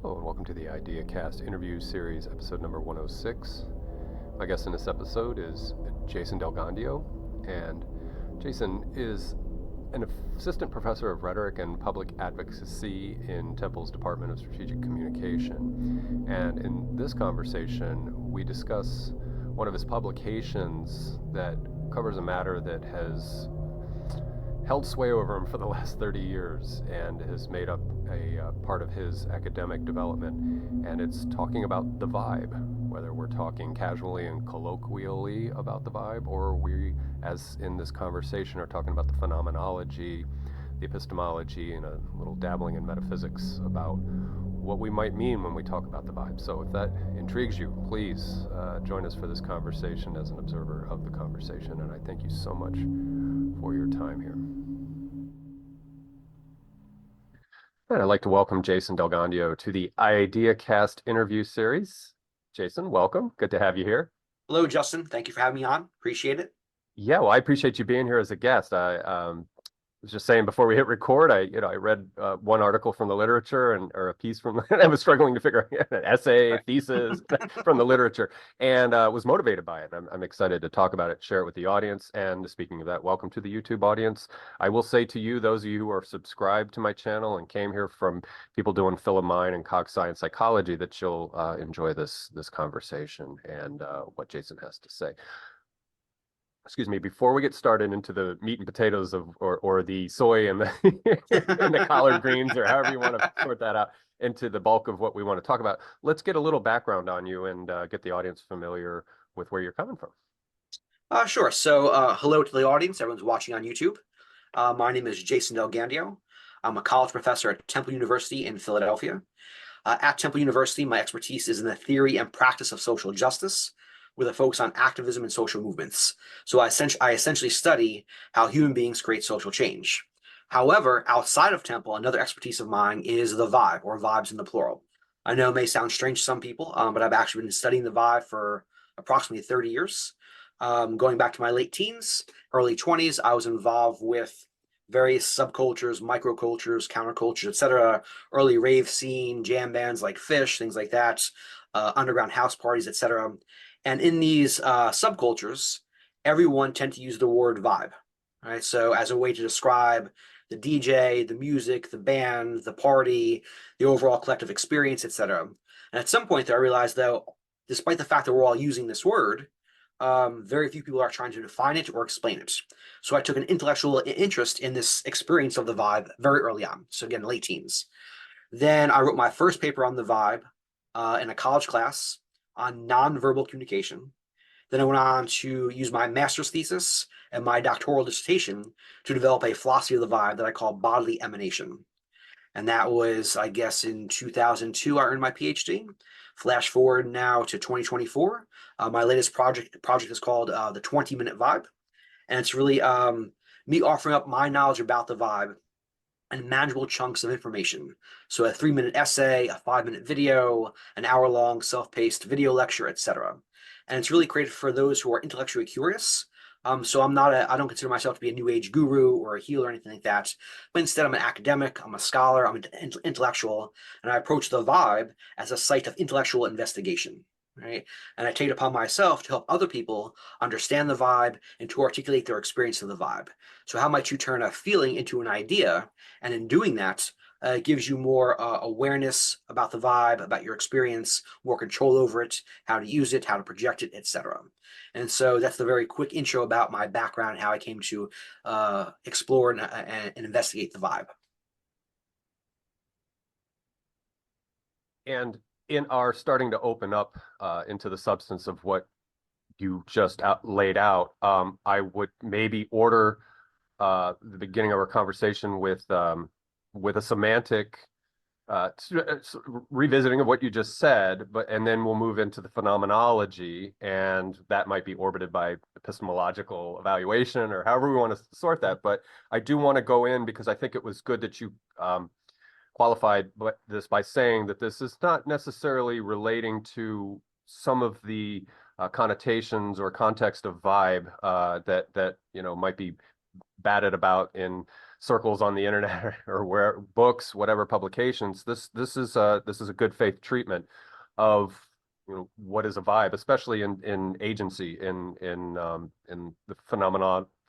Hello and welcome to the IdeaCast interview series, episode number 106. My guest in this episode is Jason Gandio, and Jason is an assistant professor of rhetoric and public advocacy in Temple's Department of Strategic Communication. And in this conversation, we discuss one of his publications that covers a matter that has held sway over him for the last 30 years and has made up a part of his academic development. And it's talking about the vibe, whether we're talking casually and colloquially about the vibe, or we, as in this conversation, are talking about the phenomenology, the epistemology, and a little dabbling in metaphysics about what we might mean when we talk about the vibe. So if that intrigues you, please join us for this conversation as an observer of the conversation. And I thank you so much for your time here. And I'd like to welcome Jason Gandio to the IdeaCast interview series. Jason, welcome. Good to have you here. Hello, Justin. Thank you for having me on. Appreciate it. Yeah, well, I appreciate you being here as a guest. I was just saying before we hit record, I read one article from the literature or a piece from, I was struggling to figure out an essay, thesis from the literature, and was motivated by it. I'm excited to talk about it, share it with the audience. And speaking of that, welcome to the YouTube audience. I will say to you, those of you who are subscribed to my channel and came here from people doing Phil of Mind and cog science psychology, that you'll enjoy this conversation and what Jason has to say. Excuse me, before we get started into the meat and potatoes of or the soy and the and the collard greens, or however you want to sort that out, into the bulk of what we want to talk about, let's get a little background on you and get the audience familiar with where you're coming from. Sure. So hello to the audience, everyone's watching on YouTube. My name is Jason Gandio. I'm a college professor at Temple University in Philadelphia. At Temple University, my expertise is in the theory and practice of social justice, with a focus on activism and social movements. So I essentially study how human beings create social change. However, outside of Temple, another expertise of mine is the vibe, or vibes in the plural. I know it may sound strange to some people, but I've actually been studying the vibe for approximately 30 years. Going back to my late teens, early 20s, I was involved with various subcultures, microcultures, countercultures, etc. Early rave scene, jam bands like Fish, things like that, underground house parties, etc. And in these subcultures, everyone tend to use the word vibe, right? So as a way to describe the DJ, the music, the band, the party, the overall collective experience, etc. And at some point, I realized, though, despite the fact that we're all using this word, very few people are trying to define it or explain it. So I took an intellectual interest in this experience of the vibe very early on. So again, late teens. Then I wrote my first paper on the vibe in a college class on nonverbal communication. Then I went on to use my master's thesis and my doctoral dissertation to develop a philosophy of the vibe that I call bodily emanation. And that was, I guess, in 2002, I earned my PhD. Flash forward now to 2024. My latest project is called the 20-Minute Vibe. And it's really me offering up my knowledge about the vibe and manageable chunks of information. So a 3-minute essay, a 5-minute video, an hour-long self-paced video lecture, etc. And it's really created for those who are intellectually curious. So I don't consider myself to be a new age guru or a healer or anything like that, but instead I'm an academic, I'm a scholar, I'm an intellectual, and I approach the vibe as a site of intellectual investigation. Right. And I take it upon myself to help other people understand the vibe and to articulate their experience of the vibe. So how might you turn a feeling into an idea? And in doing that, it gives you more awareness about the vibe, about your experience, more control over it, how to use it, how to project it, etc. And so that's the very quick intro about my background and how I came to explore and investigate the vibe. And in our starting to open up into the substance of what you just laid out, I would maybe order the beginning of our conversation with a semantic revisiting of what you just said, and then we'll move into the phenomenology, and that might be orbited by epistemological evaluation or however we want to sort that. But I do want to go in because I think it was good that you qualified this by saying that this is not necessarily relating to some of the connotations or context of vibe that might be batted about in circles on the internet or where books, whatever publications, this is a good faith treatment of what is a vibe, especially in agency, in the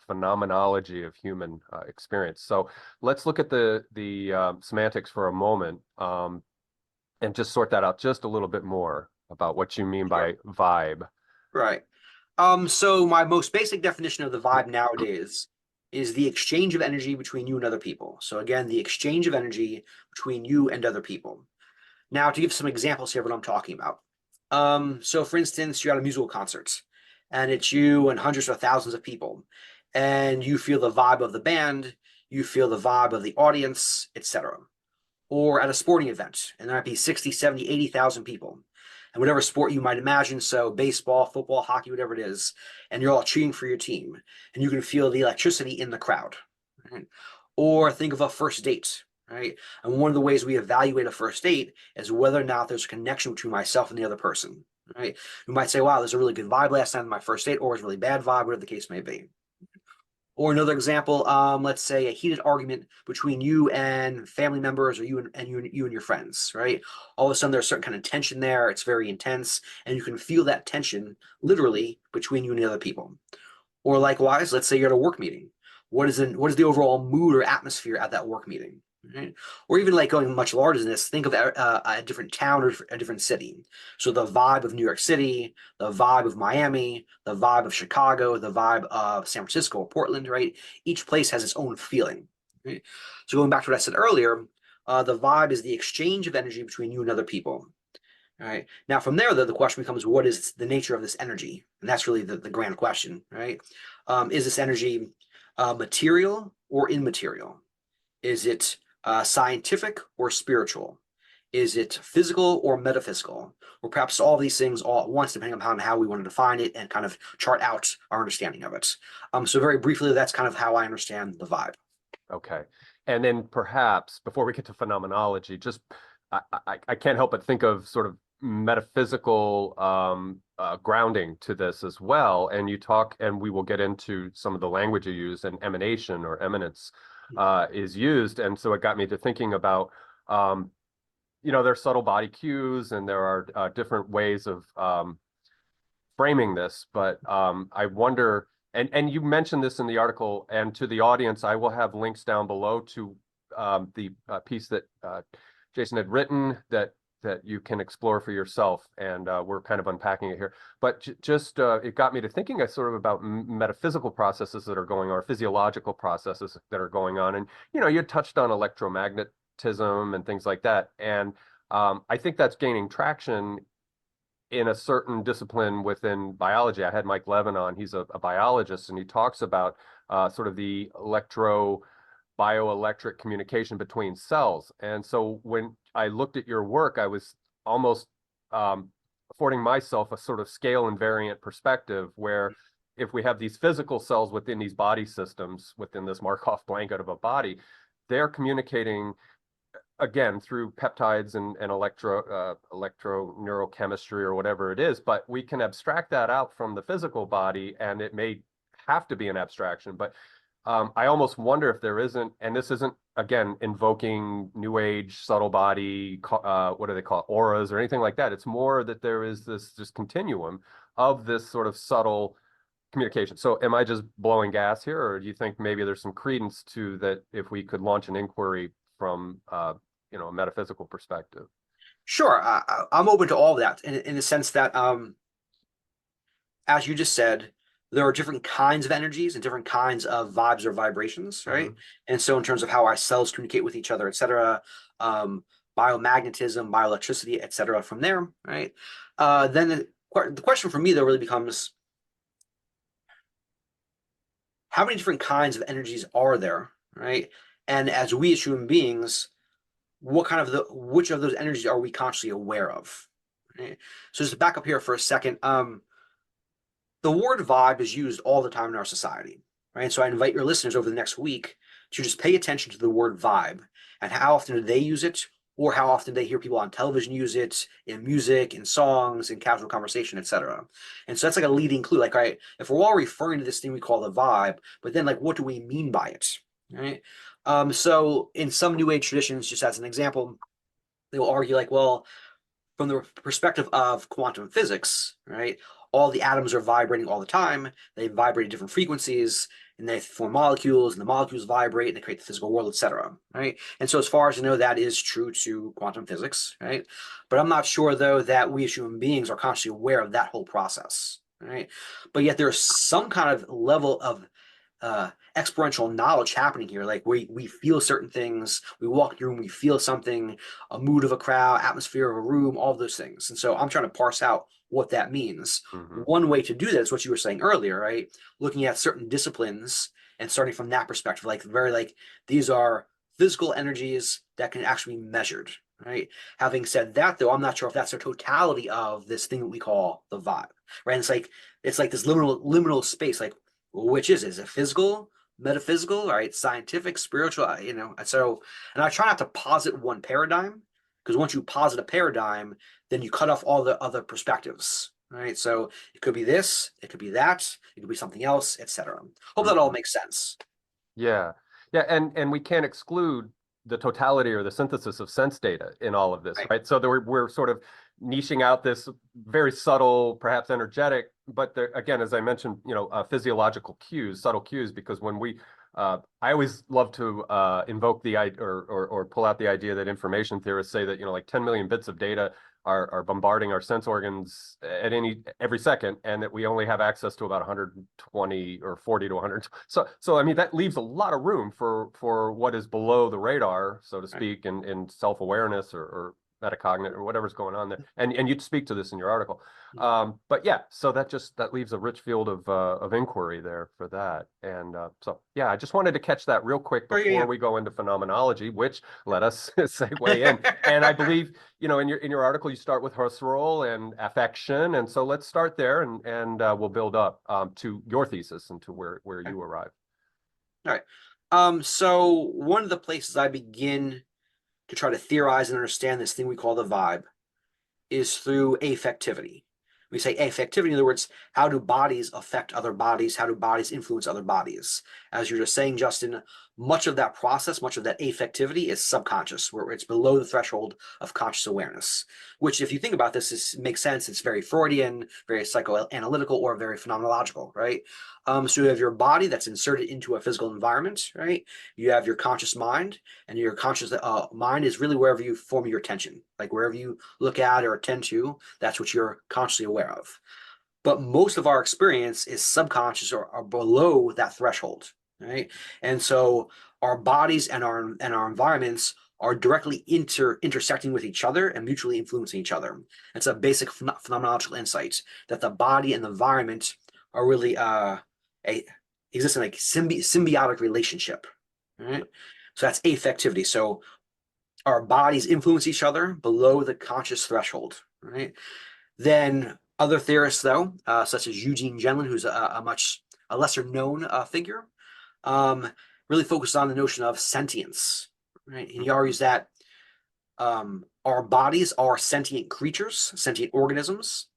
phenomenology of human experience. So let's look at the semantics for a moment, and just sort that out just a little bit more about what you mean by Sure. vibe. Right. So my most basic definition of the vibe nowadays is the exchange of energy between you and other people. So again, the exchange of energy between you and other people. Now, to give some examples here of what I'm talking about. So for instance, you're at a musical concert and it's you and hundreds or thousands of people, and you feel the vibe of the band, you feel the vibe of the audience, etc. Or at a sporting event, and there might be 60, 70, 80,000 people. And whatever sport you might imagine, so baseball, football, hockey, whatever it is, and you're all cheering for your team, and you can feel the electricity in the crowd. Right? Or think of a first date, right? And one of the ways we evaluate a first date is whether or not there's a connection between myself and the other person, right? You might say, wow, there's a really good vibe last time on my first date, or it's a really bad vibe, whatever the case may be. Or another example, let's say a heated argument between you and family members, or you and your friends, right? All of a sudden, there's a certain kind of tension there. It's very intense, and you can feel that tension literally between you and the other people. Or likewise, let's say you're at a work meeting. What is the overall mood or atmosphere at that work meeting? Right? Or even like going much larger than this, think of a different town or a different city. So the vibe of New York City, the vibe of Miami, the vibe of Chicago, the vibe of San Francisco or Portland, right? Each place has its own feeling. Right? So going back to what I said earlier, the vibe is the exchange of energy between you and other people. All right. Now, from there, the question becomes, what is the nature of this energy? And that's really the grand question, right? Is this energy material or immaterial? Is it scientific or spiritual? Is it physical or metaphysical? Or perhaps all these things all at once, depending upon how we want to define it and kind of chart out our understanding of it. So very briefly, that's kind of how I understand the vibe. Okay. And then perhaps before we get to phenomenology, just I can't help but think of sort of metaphysical grounding to this as well. And you talk, and we will get into some of the language you use, and emanation or eminence is used. And so it got me to thinking about, there's subtle body cues, and there are different ways of framing this, but I wonder, and you mentioned this in the article, and to the audience, I will have links down below to the piece that Jason had written that you can explore for yourself, and we're kind of unpacking it here. But just it got me to thinking sort of about metaphysical processes that are going on, or physiological processes that are going on, and you touched on electromagnetism and things like that, and I think that's gaining traction in a certain discipline within biology. I had Mike Levin on. He's a biologist, and he talks about sort of the bioelectric communication between cells. And so when I looked at your work, I was almost affording myself a sort of scale invariant perspective, where if we have these physical cells within these body systems, within this Markov blanket of a body, they're communicating again through peptides and electro neurochemistry or whatever it is, but we can abstract that out from the physical body, and it may have to be an abstraction. But I almost wonder if there isn't, and this isn't again invoking new age subtle body, what do they call it, auras or anything like that. It's more that there is this continuum of this sort of subtle communication. So am I just blowing gas here, or do you think maybe there's some credence to that if we could launch an inquiry from a metaphysical perspective? Sure, I'm open to all of that in the sense that, as you just said, there are different kinds of energies and different kinds of vibes or vibrations, right? And so in terms of how our cells communicate with each other, et cetera, biomagnetism, bioelectricity, et cetera, from there, right? Then the question for me, though, really becomes, how many different kinds of energies are there, right? And as we as human beings, which of those energies are we consciously aware of? Right? So just to back up here for a second, the word vibe is used all the time in our society, right? So I invite your listeners over the next week to just pay attention to the word vibe and how often do they use it, or how often they hear people on television use it, in music, in songs, in casual conversation, etc. And so that's like a leading clue. Like, all right, if we're all referring to this thing we call the vibe, but then like, what do we mean by it, right? So in some New Age traditions, just as an example, they will argue like, well, from the perspective of quantum physics, right? All the atoms are vibrating all the time. They vibrate at different frequencies, and they form molecules, and the molecules vibrate, and they create the physical world, etc. Right? And so, as far as I know, that is true to quantum physics, right? But I'm not sure though that we as human beings are consciously aware of that whole process, right? But yet there's some kind of level of experiential knowledge happening here. Like we feel certain things, we walk in the room, we feel something, a mood of a crowd, atmosphere of a room, all of those things. And so I'm trying to parse out what that means. Mm-hmm. One way to do that is what you were saying earlier, right? Looking at certain disciplines and starting from that perspective, like very like these are physical energies that can actually be measured, right? Having said that, though, I'm not sure if that's the totality of this thing that we call the vibe, right? And it's like this liminal space, like which is it physical, metaphysical, right? Scientific, spiritual, And so, and I try not to posit one paradigm because once you posit a paradigm, then you cut off all the other perspectives, right? So it could be this, it could be that, it could be something else, etc. Hope that all Mm-hmm. makes sense. Yeah. Yeah, and we can't exclude the totality or the synthesis of sense data in all of this, Right. right? So we're sort of niching out this very subtle, perhaps energetic, but there, again, as I mentioned, physiological cues, subtle cues, because when I always love to invoke the idea or pull out the idea that information theorists say that, like 10 million bits of data are bombarding our sense organs at every second, and that we only have access to about 120 or 40 to 100. So I mean that leaves a lot of room for what is below the radar, so to Right. speak, in self-awareness or metacognitive or whatever's going on there. And you speak to this in your article. But yeah, so that leaves a rich field of inquiry there for that. And so yeah, I just wanted to catch that real quick Oh, before yeah, we go into phenomenology, which let us segue in. And I believe, in your article you start with Husserl and affection, and so let's start there, and we'll build up to your thesis and to where yeah. you arrive. All right. So one of the places I begin to try to theorize and understand this thing we call the vibe is through affectivity. We say affectivity, in other words, how do bodies affect other bodies? How do bodies influence other bodies? As you're just saying, Justin, much of that process, much of that affectivity is subconscious, where it's below the threshold of conscious awareness, which, if you think about this, makes sense. It's very Freudian, very psychoanalytical, or very phenomenological, right? So you have your body that's inserted into a physical environment, right? You have your conscious mind, and your conscious mind is really wherever you form your attention, like wherever you look at or attend to, that's what you're consciously aware of. But most of our experience is subconscious or below that threshold, right? And so our bodies and our environments are directly intersecting with each other and mutually influencing each other. It's a basic phenomenological insight that the body and the environment are really a exist in like symbiotic relationship, right? So that's affectivity. So our bodies influence each other below the conscious threshold, right? Then other theorists, though, such as Eugene Gendlin, who's a lesser known figure, um, really focused on the notion of sentience, right? And he argues that our bodies are sentient creatures, sentient organisms,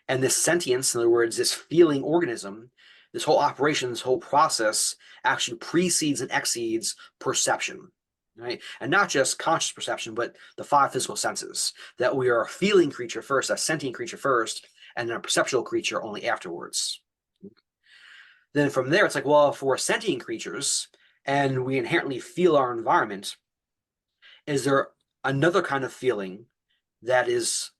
and this sentience, in other words, this feeling organism, this whole operation, this whole process actually precedes and exceeds perception, right? And not just conscious perception, but the five physical senses, that we are a feeling creature first, a sentient creature first, and then a perceptual creature only afterwards. Then from there, it's like, well, if we're sentient creatures and we inherently feel our environment, is there another kind of feeling that is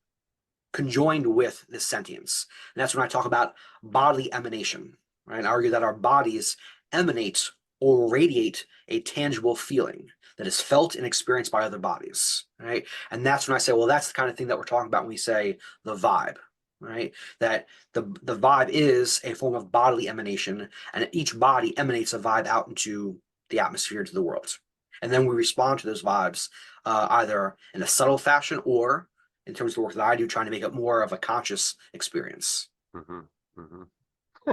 conjoined with this sentience? And that's when I talk about bodily emanation, right? I argue that our bodies emanate or radiate a tangible feeling that is felt and experienced by other bodies, right? And that's when I say, well, that's the kind of thing that we're talking about when we say the vibe, right? That the vibe is a form of bodily emanation, and each body emanates a vibe out into the atmosphere, into the world. And then we respond to those vibes either in a subtle fashion or in terms of the work that I do, trying to make it more of a conscious experience. Mm-hmm. Mm-hmm.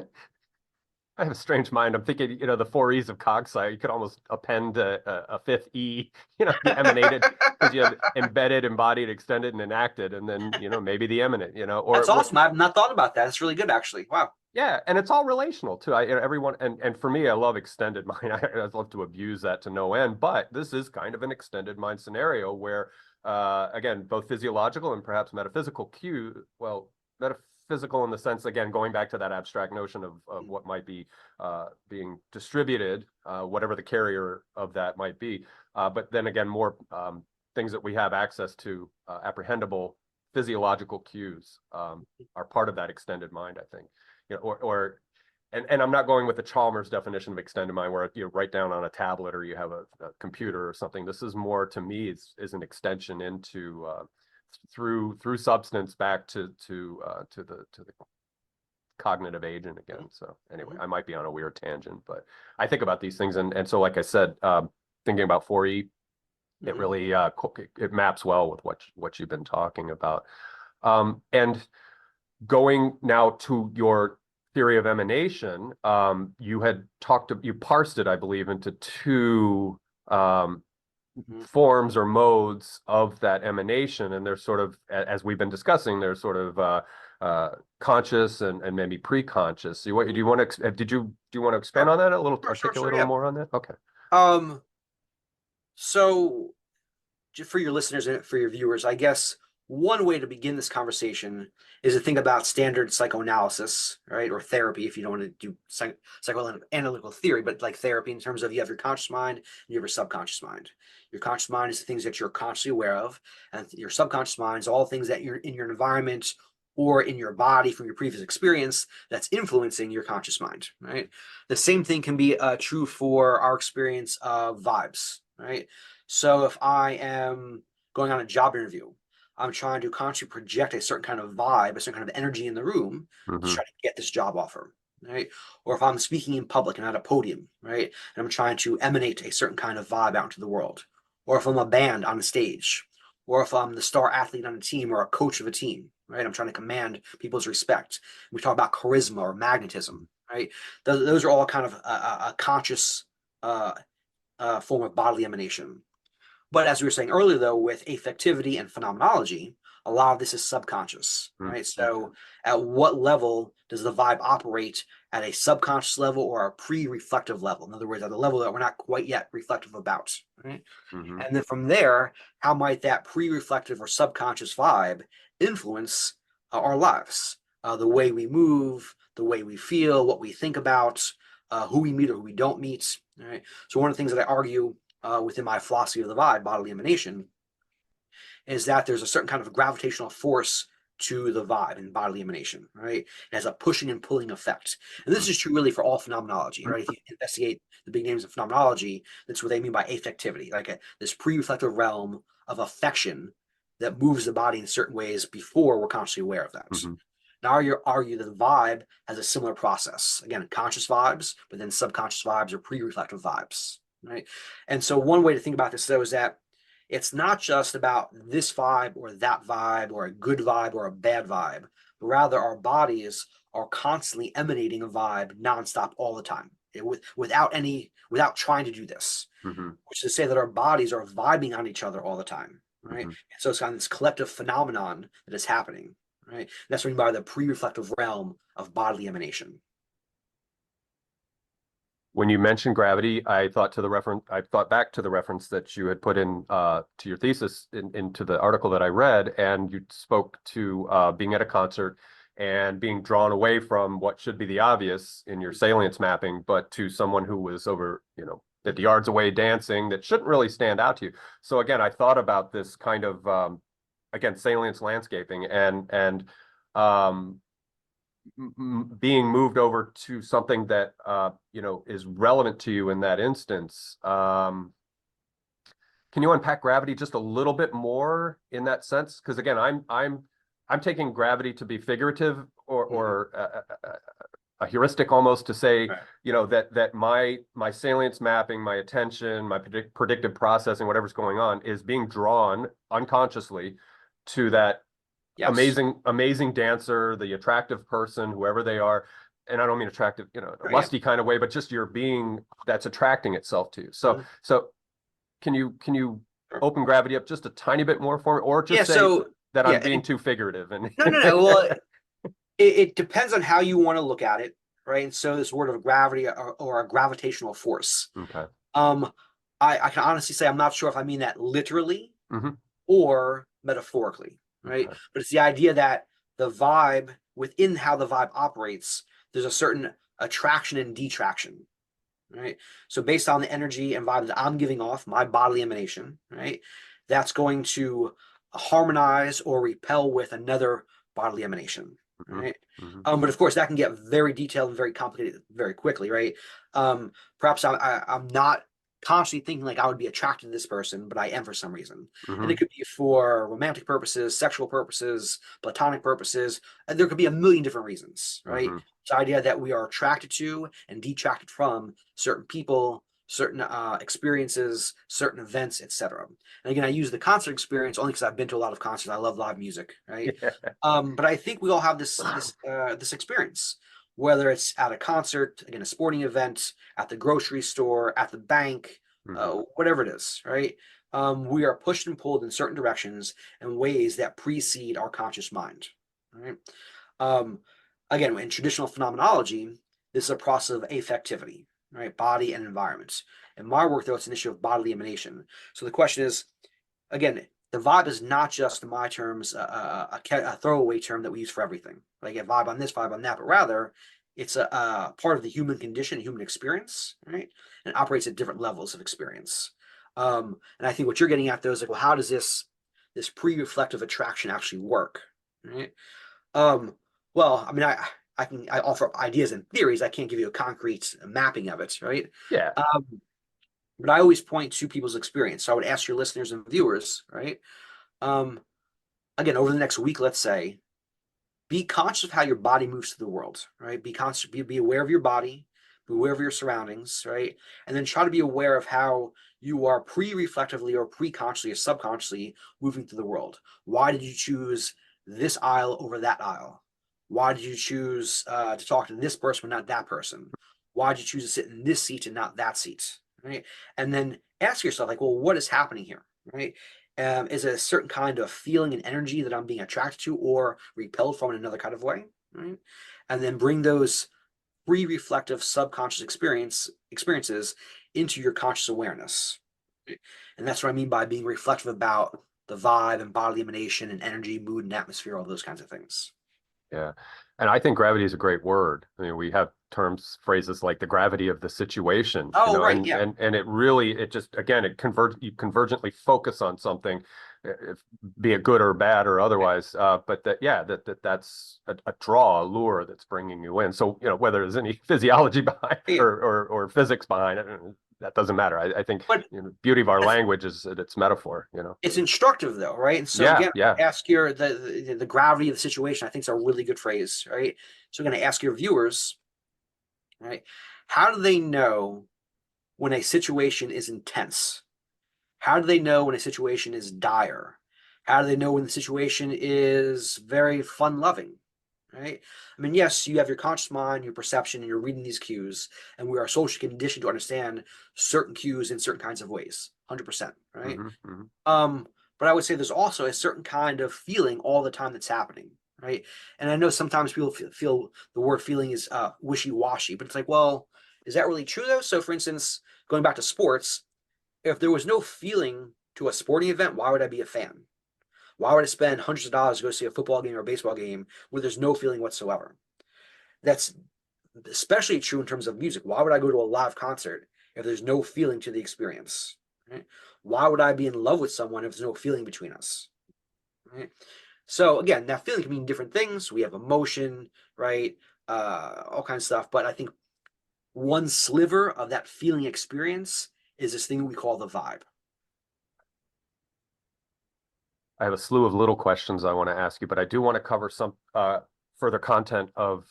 I have a strange mind. I'm thinking, the four E's of Cogsci. You could almost append a fifth E, the emanated, because you have embedded, embodied, extended, and enacted, and then, maybe the eminent, or That's awesome. I've not thought about that. It's really good, actually. Wow. Yeah, and it's all relational too. Everyone, and for me, I love extended mind. I'd love to abuse that to no end, but this is kind of an extended mind scenario where, again, both physiological and perhaps metaphysical cue. Well, metaphysical in the sense, again, going back to that abstract notion of what might be being distributed, whatever the carrier of that might be. But then again, more things that we have access to, apprehendable physiological cues, are part of that extended mind, I think. And I'm not going with the Chalmers definition of extended mind where you write down on a tablet or you have a computer or something. This is more, to me, is an extension into through substance back to the cognitive agent again. So anyway, I might be on a weird tangent, but I think about these things, and so like I said, thinking about 4E, it really it maps well with what you've been talking about. And going now to your theory of emanation, you parsed it, I believe, into two forms or modes of that emanation, and there's sort of, as we've been discussing, there's sort of conscious and maybe pre-conscious. Do you want to expand on that a little, articulate a little more on that? Okay. So for your listeners and for your viewers, I guess one way to begin this conversation is to think about standard psychoanalysis, right? Or therapy, if you don't want to do psychoanalytical theory, but like therapy in terms of you have your conscious mind and you have your subconscious mind. Your conscious mind is the things that you're consciously aware of, and your subconscious mind is all things that you're in your environment or in your body from your previous experience that's influencing your conscious mind, right? The same thing can be true for our experience of vibes, right? So if I am going on a job interview, I'm trying to consciously project a certain kind of vibe, a certain kind of energy in the room to try to get this job offer, right? Or if I'm speaking in public and at a podium, right, and I'm trying to emanate a certain kind of vibe out into the world. Or if I'm a band on a stage, or if I'm the star athlete on a team or a coach of a team, right? I'm trying to command people's respect. We talk about charisma or magnetism, right? Those are all kind of a conscious form of bodily emanation. But as we were saying earlier, though, with affectivity and phenomenology, a lot of this is subconscious, right? So at what level does the vibe operate, at a subconscious level or a pre-reflective level? In other words, at a level that we're not quite yet reflective about, right? And then from there, how might that pre-reflective or subconscious vibe influence our lives? The way we move, the way we feel, what we think about, who we meet or who we don't meet, right? So one of the things that I argue within my philosophy of the vibe, bodily emanation, is that there's a certain kind of gravitational force to the vibe and bodily emanation, right? It has a pushing and pulling effect. And this is true really for all phenomenology, right? If you investigate the big names of phenomenology, that's what they mean by affectivity, like this pre-reflective realm of affection that moves the body in certain ways before we're consciously aware of that. Now, you argue that the vibe has a similar process. Again, conscious vibes, but then subconscious vibes or pre-reflective vibes, right? And so one way to think about this, though, is that it's not just about this vibe or that vibe or a good vibe or a bad vibe, but rather our bodies are constantly emanating a vibe nonstop all the time, without trying to do this, which is to say that our bodies are vibing on each other all the time, right? And so it's kind of this collective phenomenon that is happening, right? And that's what we mean by the pre-reflective realm of bodily emanation. When you mentioned gravity, I thought back to the reference that you had put in to your thesis into the article that I read, and you spoke to being at a concert and being drawn away from what should be the obvious in your salience mapping, but to someone who was over, 50 yards away dancing that shouldn't really stand out to you. So again, I thought about this kind of again, salience landscaping and being moved over to something that is relevant to you in that instance. Can you unpack gravity just a little bit more in that sense? Because again, I'm taking gravity to be figurative or a heuristic almost, to say, that my salience mapping, my attention, my predictive processing, whatever's going on, is being drawn unconsciously to that amazing dancer, the attractive person, whoever they are. And I don't mean attractive, a lusty kind of way, but just your being that's attracting itself to you. So can you open gravity up just a tiny bit more for me, or just say that I'm being too figurative? And no. Well, it depends on how you want to look at it, right? And so this word of gravity or a gravitational force. Okay. Um, I can honestly say I'm not sure if I mean that literally Hmm. or metaphorically, right? Okay. But it's the idea that the vibe within how the vibe operates, there's a certain attraction and detraction, right? So based on the energy and vibe that I'm giving off, my bodily emanation, right? That's going to harmonize or repel with another bodily emanation, Hmm. right? Hmm. But of course, that can get very detailed and very complicated very quickly, right? Perhaps I'm not constantly thinking like I would be attracted to this person, but I am for some reason. And it Hmm. could be for romantic purposes, sexual purposes, platonic purposes, and there could be a million different reasons, right? Hmm. It's the idea that we are attracted to and detracted from certain people, certain experiences, certain events, etc. And again, I use the concert experience only because I've been to a lot of concerts. I love live music, right? Yeah. But I think we all have this experience, whether it's at a concert, again, a sporting event, at the grocery store, at the bank, Hmm. whatever it is, right? We are pushed and pulled in certain directions and ways that precede our conscious mind, right? Um, Again, in traditional phenomenology, this is a process of affectivity, right? Body and environment. In my work, though, it's an issue of bodily emanation. So the question is, again, the vibe is not just, in my terms, a throwaway term that we use for everything. Like a vibe on this, vibe on that, but rather it's a part of the human condition, human experience, right? And it operates at different levels of experience. And I think what you're getting at though is like, well, how does this pre-reflective attraction actually work, right? Um, well, I mean, I offer ideas and theories. I can't give you a concrete mapping of it, right? Yeah. Um, but I always point to people's experience. So I would ask your listeners and viewers, right? Um, Again, over the next week, let's say, be conscious of how your body moves through the world, right? Be conscious, be aware of your body, be aware of your surroundings, right? And then try to be aware of how you are pre-reflectively or pre-consciously or subconsciously moving through the world. Why did you choose this aisle over that aisle? Why did you choose to talk to this person but not that person? Why did you choose to sit in this seat and not that seat? Right? And then ask yourself, like, well, what is happening here? Right? Is it a certain kind of feeling and energy that I'm being attracted to or repelled from in another kind of way, right? And then bring those pre-reflective subconscious experiences into your conscious awareness. Right? And that's what I mean by being reflective about the vibe and bodily emanation and energy, mood, and atmosphere, all those kinds of things. Yeah. And I think gravity is a great word. I mean, we have terms, phrases like the gravity of the situation, Oh, right, yeah. and it really, it just, again, you convergently focus on something, if, be it good or bad or otherwise. But that, yeah, that's a draw, a lure that's bringing you in. So, whether there's any physiology behind Yeah. or physics behind it, that doesn't matter. I think, But beauty of our that's language is that it's metaphor. it's instructive though, right? And so Yeah, again, yeah. ask your the gravity of the situation. I think is a really good phrase, right? So I'm going to ask your viewers, right? How do they know when a situation is intense? How do they know when a situation is dire? How do they know when the situation is very fun loving? Right? I mean, yes, you have your conscious mind, your perception, and you're reading these cues, and we are socially conditioned to understand certain cues in certain kinds of ways, 100%, right? Hmm. Hmm. Um, but I would say there's also a certain kind of feeling all the time that's happening, right? And I know sometimes people feel the word feeling is wishy-washy, but it's like, well, is that really true though? So, for instance, going back to sports, if there was no feeling to a sporting event, why would I be a fan? Why would I spend hundreds of dollars to go see a football game or a baseball game where there's no feeling whatsoever? That's especially true in terms of music. Why would I go to a live concert if there's no feeling to the experience? Right? Why would I be in love with someone if there's no feeling between us? Right? So again, that feeling can mean different things. We have emotion, right? All kinds of stuff. But I think one sliver of that feeling experience is this thing we call the vibe. I have a slew of little questions I want to ask you, but I do want to cover some further content of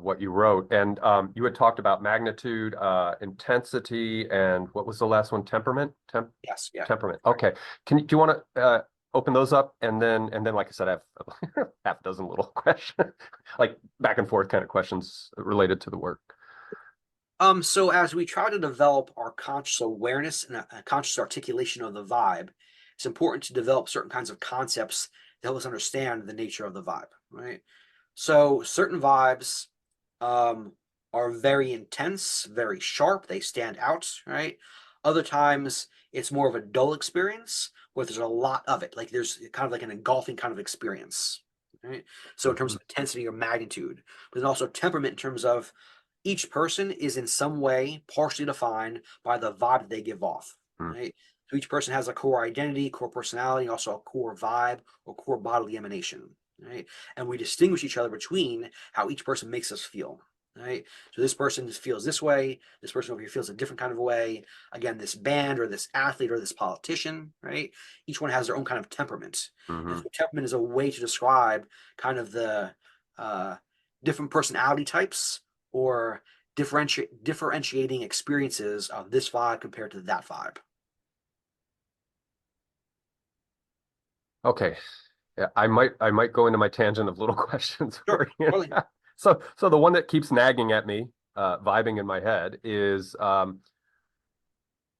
what you wrote. And you had talked about magnitude, intensity, and what was the last one? Temperament? Yes, yeah. Temperament. Okay. Do you want to open those up? And then, like I said, I have half a dozen little questions, like back and forth kind of questions related to the work. So as we try to develop our conscious awareness and a conscious articulation of the vibe, it's important to develop certain kinds of concepts that help us understand the nature of the vibe, right? So certain vibes um, are very intense, very sharp. They stand out, right? Other times it's more of a dull experience where there's a lot of it. Like there's kind of like an engulfing kind of experience, right? So in terms Hmm. of intensity or magnitude, but then also temperament in terms of each person is in some way partially defined by the vibe that they give off, right? So each person has a core identity, core personality, and also a core vibe or core bodily emanation, right? And we distinguish each other between how each person makes us feel, right? So this person feels this way, this person over here feels a different kind of way. Again, this band or this athlete or this politician, right? Each one has their own kind of temperament. And Hmm. so temperament is a way to describe kind of the uh, different personality types or differentiating experiences of this vibe compared to that vibe. Okay. Yeah, I might go into my tangent of little questions Sure, for you. totally. So the one that keeps nagging at me, vibing in my head, is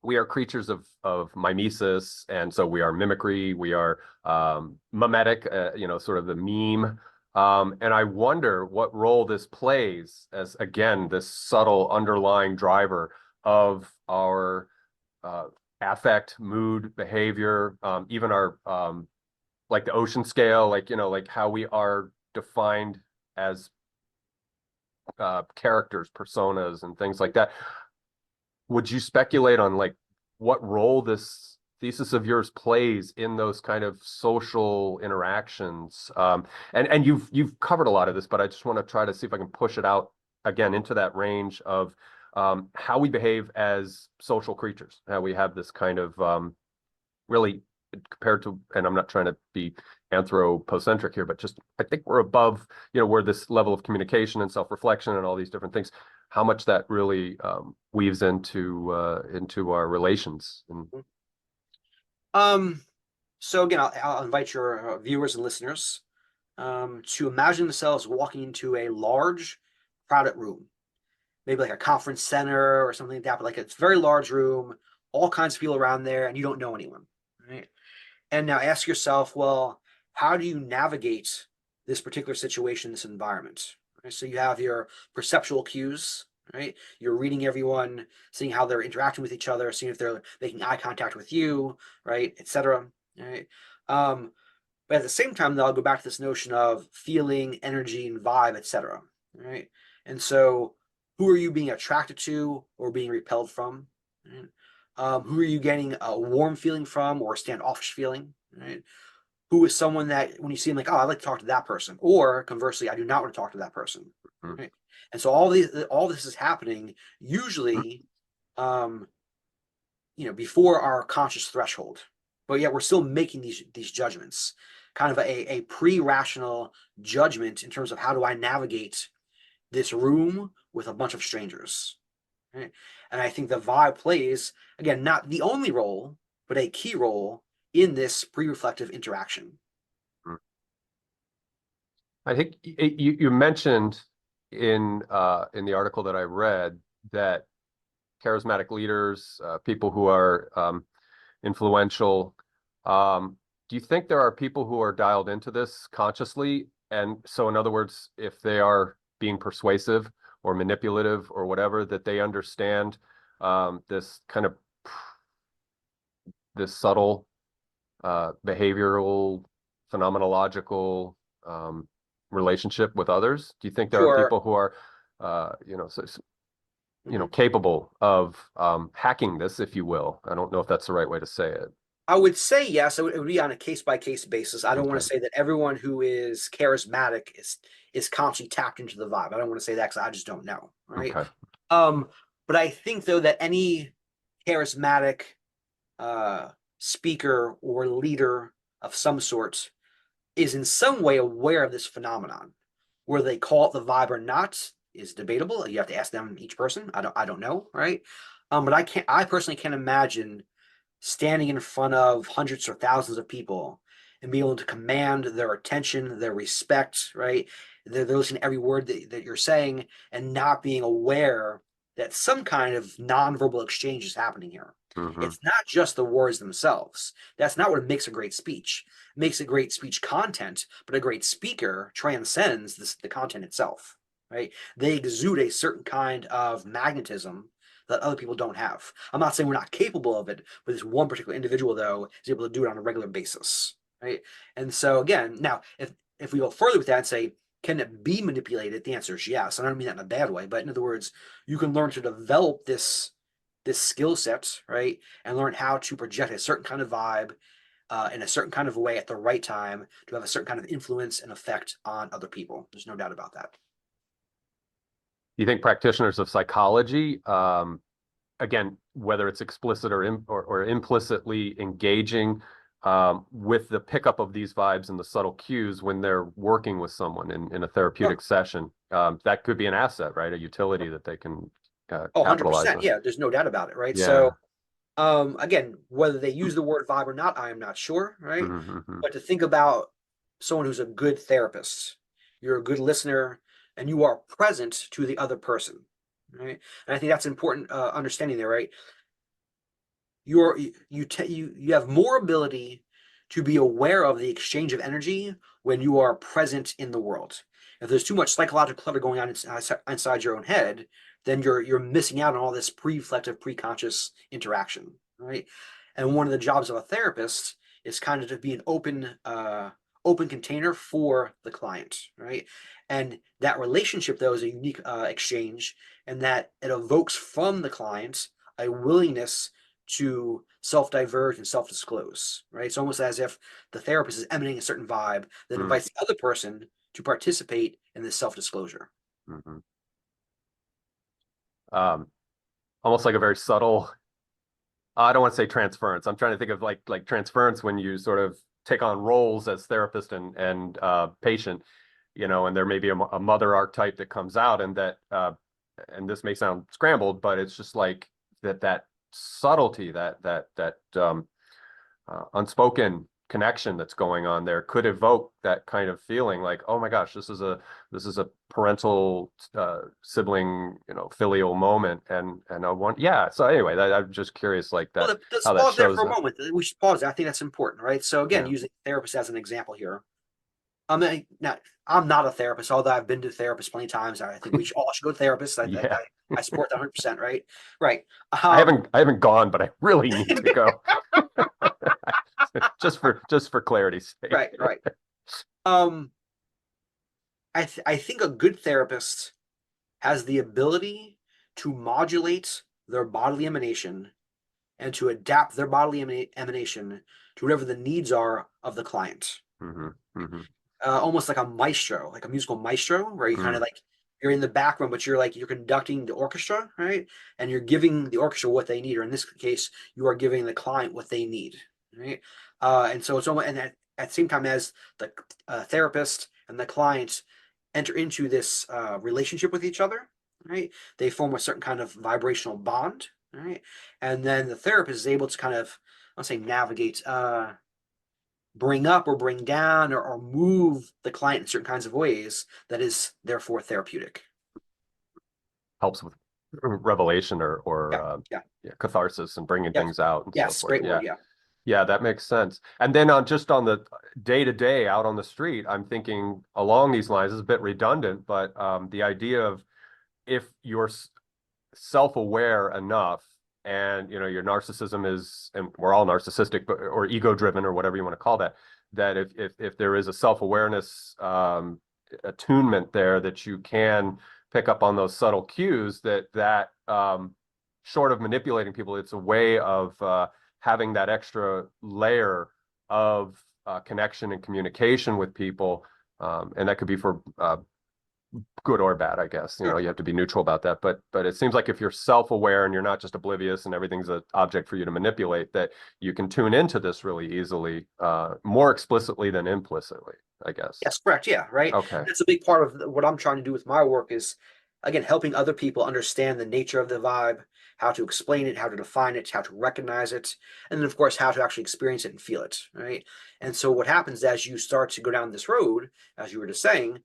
we are creatures of mimesis, and so we are mimicry, we are mimetic, sort of the meme. And I wonder what role this plays as, again, this subtle underlying driver of our uh, affect, mood, behavior, even our like the ocean scale, like how we are defined as characters, personas, and things like that. Would you speculate on like what role this thesis of yours plays in those kind of social interactions? And you've covered a lot of this, but I just want to try to see if I can push it out again into that range of how we behave as social creatures, how we have this kind of really compared to, and I'm not trying to be anthropocentric here, but just I think we're above, where this level of communication and self-reflection and all these different things, how much that really weaves into our relations. And Um, so again, I'll invite your viewers and listeners to imagine themselves walking into a large, crowded room, maybe like a conference center or something like that, but like it's a very large room, all kinds of people around there, and you don't know anyone, right? And now ask yourself, well, how do you navigate this particular situation, this environment? Right? So you have your perceptual cues, right? You're reading everyone, seeing how they're interacting with each other, seeing if they're making eye contact with you, right, etc. Right? But at the same time, though, I'll go back to this notion of feeling, energy, and vibe, etc. Right? And so, who are you being attracted to or being repelled from? Right? Who are you getting a warm feeling from or a standoffish feeling? Right? Who is someone that when you see them like, oh, I like to talk to that person, or conversely, I do not want to talk to that person. Right? And so all this is happening usually, um, before our conscious threshold, but yet we're still making these judgments, kind of a pre-rational judgment in terms of how do I navigate this room with a bunch of strangers. Right? And I think the vibe plays, again, not the only role, but a key role in this pre-reflective interaction. I think you mentioned in the article that I read that charismatic leaders, people who are influential. Do you think there are people who are dialed into this consciously? And so, in other words, if they are being persuasive or manipulative or whatever, that they understand this kind of this subtle behavioral, phenomenological um, relationship with others? Do you think there are Sure. people who are, Mhm. capable of hacking this, if you will? I don't know if that's the right way to say it. I would say yes. It would be on a case by case basis. I don't want Okay. to say that everyone who is charismatic is consciously tapped into the vibe. I don't want to say that because I just don't know, right? Okay. Um, but I think though that any charismatic uh, speaker or leader of some sort is in some way aware of this phenomenon. Whether they call it the vibe or not is debatable. You have to ask them each person. I don't know, right? But I personally can't imagine standing in front of hundreds or thousands of people and being able to command their attention, their respect, right? They're listening to every word that you're saying and not being aware that some kind of nonverbal exchange is happening here. Mm-hmm. It's not just the words themselves. That's not what makes a great speech. It makes a great speech content, but a great speaker transcends the content itself, right? They exude a certain kind of magnetism that other people don't have. I'm not saying we're not capable of it, but this one particular individual, though, is able to do it on a regular basis, right? And so again, now if we go further with that and say, can it be manipulated? The answer is yes. And I don't mean that in a bad way, but in other words, you can learn to develop this skill set, right, and learn how to project a certain kind of vibe in a certain kind of way at the right time to have a certain kind of influence and effect on other people. There's no doubt about that. You think practitioners of psychology, again, whether it's explicit or implicitly engaging with the pickup of these vibes and the subtle cues when they're working with someone in a therapeutic session, that could be an asset, right? A utility that they can Oh, capitalize 100%. on. Yeah, there's no doubt about it, right? Yeah. So, again, whether they use the word vibe or not, I am not sure, right? Mm-hmm. But to think about someone who's a good therapist, you're a good listener, and you are present to the other person, right? And I think that's important understanding there, right? You have more ability to be aware of the exchange of energy when you are present in the world. If there's too much psychological clutter going on inside your own head, then you're missing out on all this pre-reflective, pre-conscious interaction, right? And one of the jobs of a therapist is kind of to be an open container for the client, right? And that relationship, though, is a unique exchange, and that it evokes from the client a willingness to self-diverge and self-disclose, right? It's almost as if the therapist is emanating a certain vibe that invites the other person to participate in this self-disclosure. Mm-hmm. Um, Almost like a very subtle, I don't want to say transference. I'm trying to think of like transference when you sort of take on roles as therapist and patient, and there may be a mother archetype that comes out, and this may sound scrambled, but it's just like that subtlety, that unspoken connection that's going on there could evoke that kind of feeling like, oh my gosh, this is a parental sibling, filial moment, and I want, yeah. So anyway, I'm just curious, like that, Well, let's how that pause there shows for a up. moment. We should pause there. I think that's important, right? So again, Yeah. using therapist as an example here. I'm not a therapist, although I've been to therapists plenty of times. I think we all should go to therapists. Yeah. I support that 100%, right? Right. I haven't gone, but I really need to go. just for clarity's sake. Right. Um, I think a good therapist has the ability to modulate their bodily emanation and to adapt their bodily emanation to whatever the needs are of the client. Hmm. Hmm. Almost like a maestro, like a musical maestro, where you kind of Mm. like you're in the background, but you're conducting the orchestra, right? And you're giving the orchestra what they need, or in this case, you are giving the client what they need, right? And so it's almost, and at the same time as the therapist and the client enter into this relationship with each other, right? They form a certain kind of vibrational bond, right? And then the therapist is able to kind of, I'll say, navigate, bring up or bring down or move the client in certain kinds of ways that is therefore therapeutic. Helps with revelation or Yeah, yeah, yeah, catharsis and bringing yes, things out and so yes, forth. great Yeah. word. Yeah, Yeah, that makes sense. And then on the day to day out on the street, I'm thinking along these lines. Is a bit redundant, but the idea of if you're self-aware enough, and your narcissism is, and we're all narcissistic, but or ego driven or whatever you want to call that, that if there is a self-awareness attunement there, that you can pick up on those subtle cues, that short of manipulating people, it's a way of having that extra layer of connection and communication with people, and that could be for good or bad, I guess. sure. You have to be neutral about that. But it seems like if you're self-aware and you're not just oblivious and everything's an object for you to manipulate, that you can tune into this really easily, more explicitly than implicitly, I guess. Yes, correct. Yeah, right. Okay. That's a big part of what I'm trying to do with my work is, again, helping other people understand the nature of the vibe, how to explain it, how to define it, how to recognize it, and then, of course, how to actually experience it and feel it, right? And so what happens as you start to go down this road, as you were just saying,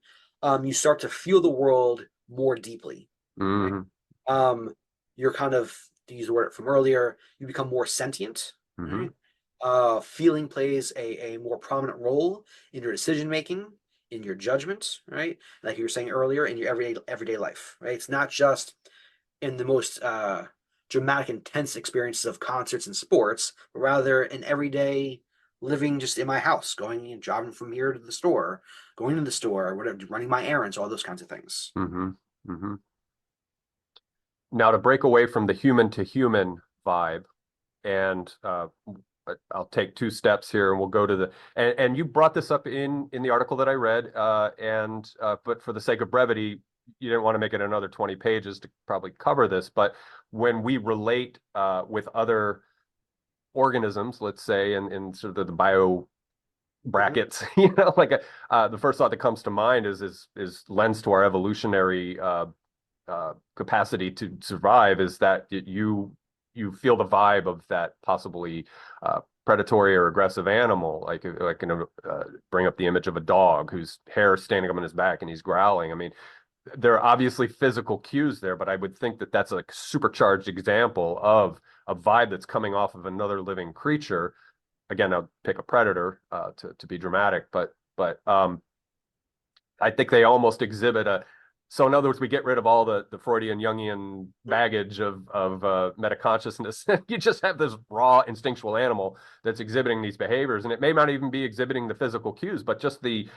you start to feel the world more deeply, right? Hmm. Um, you're kind of to use the word from earlier, you become more sentient. Mm-hmm. Right? Feeling plays a more prominent role in your decision making, in your judgment, right? Like you were saying earlier, in your everyday life, right? It's not just in the most dramatic, intense experiences of concerts and sports, but rather in everyday living, just in my house, going and driving from here to the store, going to the store, whatever, running my errands, all those kinds of things. Mm-hmm. Mm-hmm. Now, to break away from the human to human vibe, and I'll take two steps here, and we'll go to the and you brought this up in the article that I read, and but for the sake of brevity, you didn't want to make it another 20 pages to probably cover this. But when we relate with other organisms, let's say, in sort of the bio brackets, like the first thought that comes to mind is lends to our evolutionary capacity to survive, is that you feel the vibe of that possibly predatory or aggressive animal. Like I can bring up the image of a dog whose hair is standing up on his back and he's growling. I mean, there are obviously physical cues there, but I would think that that's a supercharged example of a vibe that's coming off of another living creature. Again, I'll pick a predator to be dramatic, but I think they almost exhibit a. So in other words, we get rid of all the Freudian Jungian baggage of metaconsciousness. You just have this raw instinctual animal that's exhibiting these behaviors, and it may not even be exhibiting the physical cues, but just the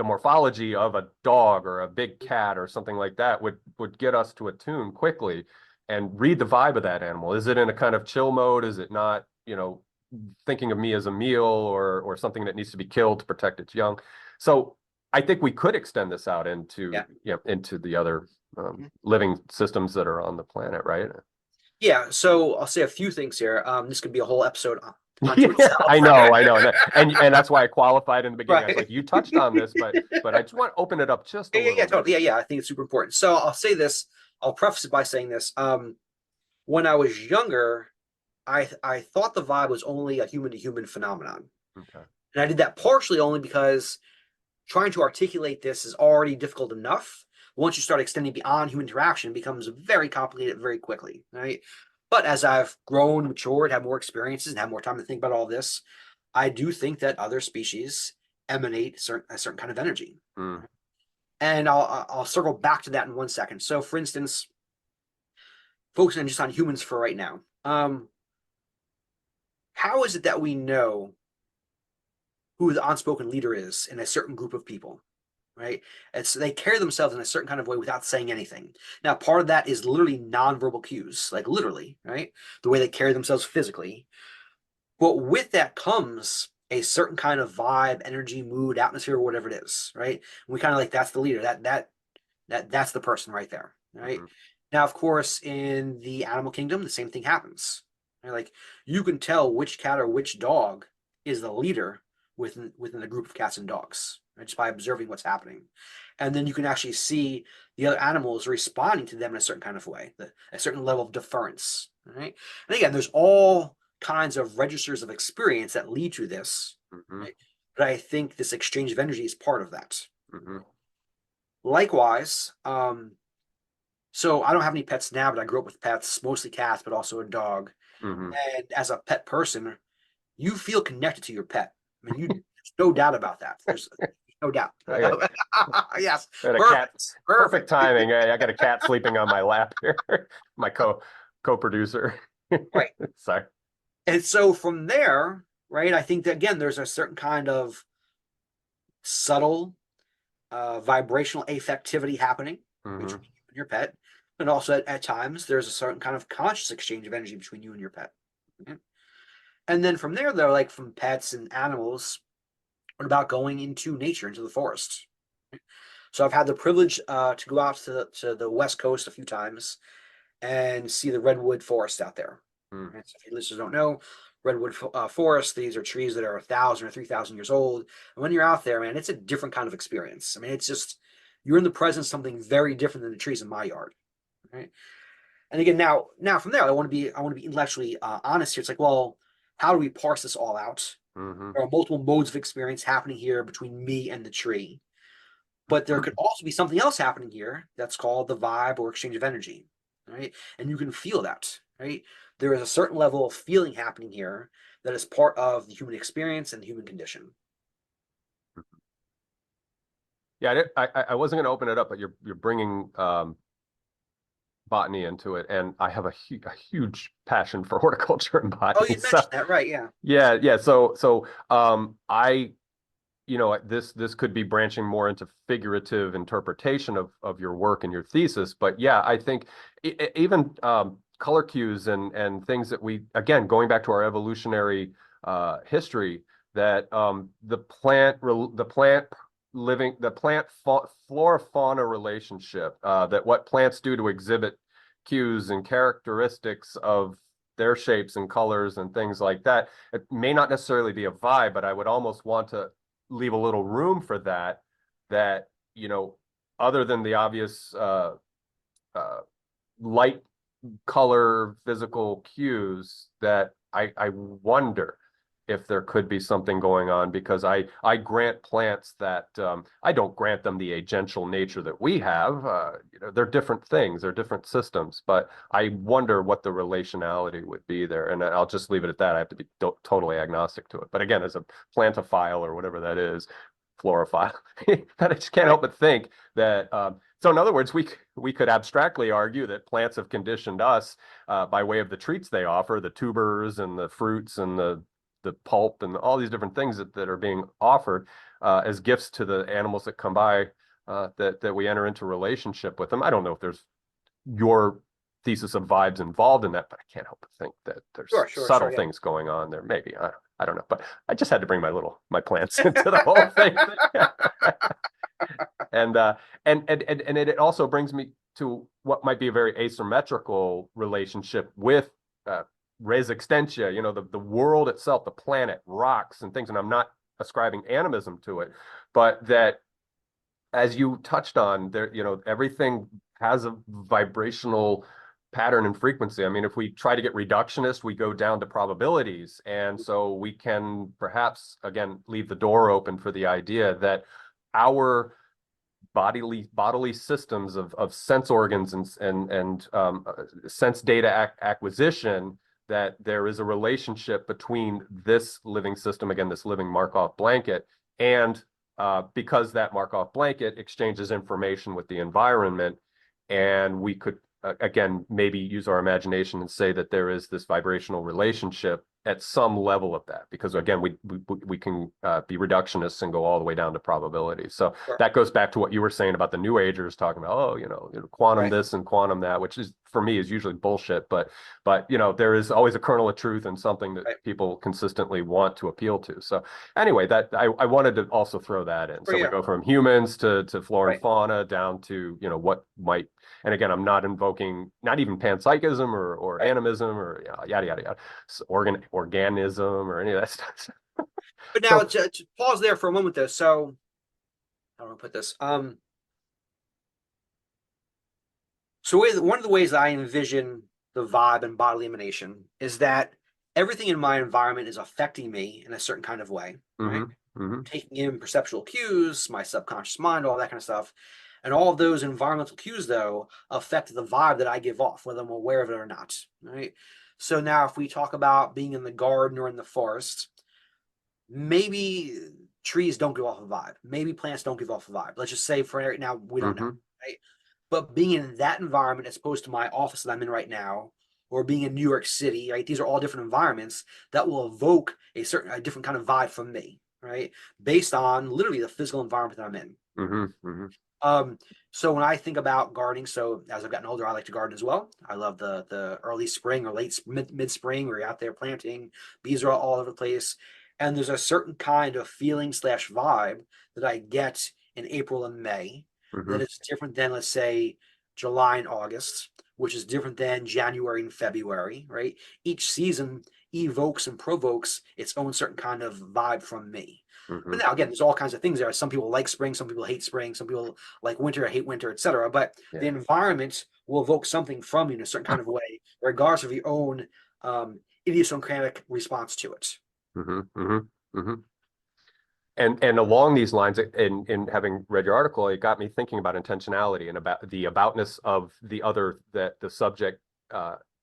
morphology of a dog or a big cat or something like that would get us to attune quickly and read the vibe of that animal. Is it in a kind of chill mode? Is it not, thinking of me as a meal or something that needs to be killed to protect its young? So I think we could extend this out into into the other living systems that are on the planet, right? Yeah, so I'll say a few things here. This could be a whole episode Yeah, unto itself. I know, and that's why I qualified in the beginning. I was Right. like, you touched on this, but I just want to open it up just a little bit. Totally. I think it's super important. So I'll say this. I'll preface it by saying this. When I was younger, I thought the vibe was only a human to human phenomenon, Okay. and I did that partially only because trying to articulate this is already difficult enough. Once you start extending beyond human interaction, it becomes very complicated very quickly, right? But as I've grown, matured, had more experiences, and had more time to think about all this, I do think that other species emanate a certain kind of energy. Mm. And I'll circle back to that in 1 second. So, for instance, focusing just on humans for right now, how is it that we know who the unspoken leader is in a certain group of people? Right? And so they carry themselves in a certain kind of way without saying anything. Now, part of that is literally nonverbal cues, like literally, right? The way they carry themselves physically. But with that comes a certain kind of vibe, energy, mood, atmosphere, whatever it is, right? And we kind of like that's the leader. That's the person right there, right? Mm-hmm. Now, of course, in the animal kingdom, the same thing happens. Right? Like you can tell which cat or which dog is the leader within a group of cats and dogs, right? Just by observing what's happening. And then you can actually see the other animals responding to them in a certain kind of way, a certain level of deference, right? And again, there's all kinds of registers of experience that lead to this, Mm-hmm. right? But I think this exchange of energy is part of that. Mm-hmm. Likewise, so I don't have any pets now, but I grew up with pets, mostly cats, but also a dog. Mm-hmm. And as a pet person, you feel connected to your pet. I mean, there's no doubt about that. There's no doubt. I got, Yes, I got a cat. perfect, Perfect timing. I got a cat sleeping on my lap here. My co-producer. right. Sorry. And so from there, right, I think that again, there's a certain kind of subtle vibrational affectivity happening Mm-hmm. between you and your pet. And also at times, there's a certain kind of conscious exchange of energy between you and your pet. Okay? And then from there, though, like from pets and animals, what about going into nature, into the forest? So I've had the privilege to go out to the West Coast a few times and see the redwood forest out there. Mm. And so if your listeners don't know, redwood forest, these are trees that are 1,000 or 3,000 years old. And when you're out there, man, it's a different kind of experience. I mean, it's just you're in the presence of something very different than the trees in my yard. Right. And again, now from there, I want to be intellectually honest here. It's like, well, how do we parse this all out? Mm-hmm. There are multiple modes of experience happening here between me and the tree. But there could also be something else happening here that's called the vibe or exchange of energy. right? And you can feel that, right? There is a certain level of feeling happening here that is part of the human experience and the human condition. Yeah, I wasn't going to open it up, but you're bringing botany into it, and I have a huge passion for horticulture and Oh, botany. you So mentioned that, right? Yeah. yeah. So I this could be branching more into figurative interpretation of your work and your thesis, but yeah, I think even color cues and things that we, again, going back to our evolutionary history, that the plant flora fauna relationship, that what plants do to exhibit cues and characteristics of their shapes and colors and things like that. It may not necessarily be a vibe, but I would almost want to leave a little room for that, that, other than the obvious uh, light, color, physical cues, that I wonder if there could be something going on, because I grant plants that, I don't grant them the agential nature that we have. They're different things, they're different systems, but I wonder what the relationality would be there. And I'll just leave it at that. I have to be totally agnostic to it. But again, as a plantophile or whatever that is, florophile, that I just can't Right. help but think that. So in other words, we could abstractly argue that plants have conditioned us, by way of the treats they offer, the tubers and the fruits and the pulp and all these different things that are being offered, as gifts to the animals that come by, that we enter into relationship with them. I don't know if there's your thesis of vibes involved in that, but I can't help but think that there's Sure, sure, subtle sure. Yeah. things going on there. Maybe I don't know, but I just had to bring my plants into the whole thing. And and it also brings me to what might be a very asymmetrical relationship with res extensia, the world itself, the planet, rocks and things. And I'm not ascribing animism to it, but that, as you touched on there, everything has a vibrational pattern and frequency. I mean, if we try to get reductionist, we go down to probabilities. And so we can perhaps, again, leave the door open for the idea that our bodily systems of sense organs and sense data acquisition, that there is a relationship between this living system, again, this living Markov blanket, and because that Markov blanket exchanges information with the environment, and we could, again, maybe use our imagination and say that there is this vibrational relationship at some level of that, because again, we can be reductionists and go all the way down to probability. So Sure. that goes back to what you were saying about the New Agers talking about, oh, quantum Right. this and quantum that, which is, for me, is usually bullshit. But there is always a kernel of truth and something that Right. people consistently want to appeal to. So anyway, that I wanted to also throw that in. Oh, So we yeah. go from humans to flora and Right. fauna down to what might. And again, I'm not invoking, not even panpsychism or Right. animism or yada yada yada, organism or any of that stuff. But now So to pause there for a moment, though. So I don't want to put this. So one of the ways I envision the vibe and bodily emanation is that everything in my environment is affecting me in a certain kind of way, right? mm-hmm, mm-hmm, Taking in perceptual cues, my subconscious mind, all that kind of stuff. And all of those environmental cues, though, affect the vibe that I give off, whether I'm aware of it or not, right? So now, if we talk about being in the garden or in the forest, maybe trees don't give off a vibe. Maybe plants don't give off a vibe. Let's just say for right now, we don't know, mm-hmm, right? But being in that environment as opposed to my office that I'm in right now, or being in New York City, right? These are all different environments that will evoke a different kind of vibe from me, right? Based on literally the physical environment that I'm in. mm-hmm, mm-hmm. Um, so when I think about gardening, so as I've gotten older, I like to garden as well. I love the early spring or late mid spring where you're out there planting. Bees are all over the place, and there's a certain kind of feeling slash vibe that I get in April and May Mm-hmm. that is different than, let's say, July and August, which is different than January and February. Right? Each season evokes and provokes its own certain kind of vibe from me. Mm-hmm. But now again, there's all kinds of things there. Some people like spring, some people hate spring, some people like winter, hate winter, etc. But the Yeah. environment will evoke something from you in a certain kind of way, regardless of your own idiosyncratic response to it. Mm-hmm, mm-hmm, mm-hmm. and along these lines, in having read your article, it got me thinking about intentionality and about the aboutness of the other that the subject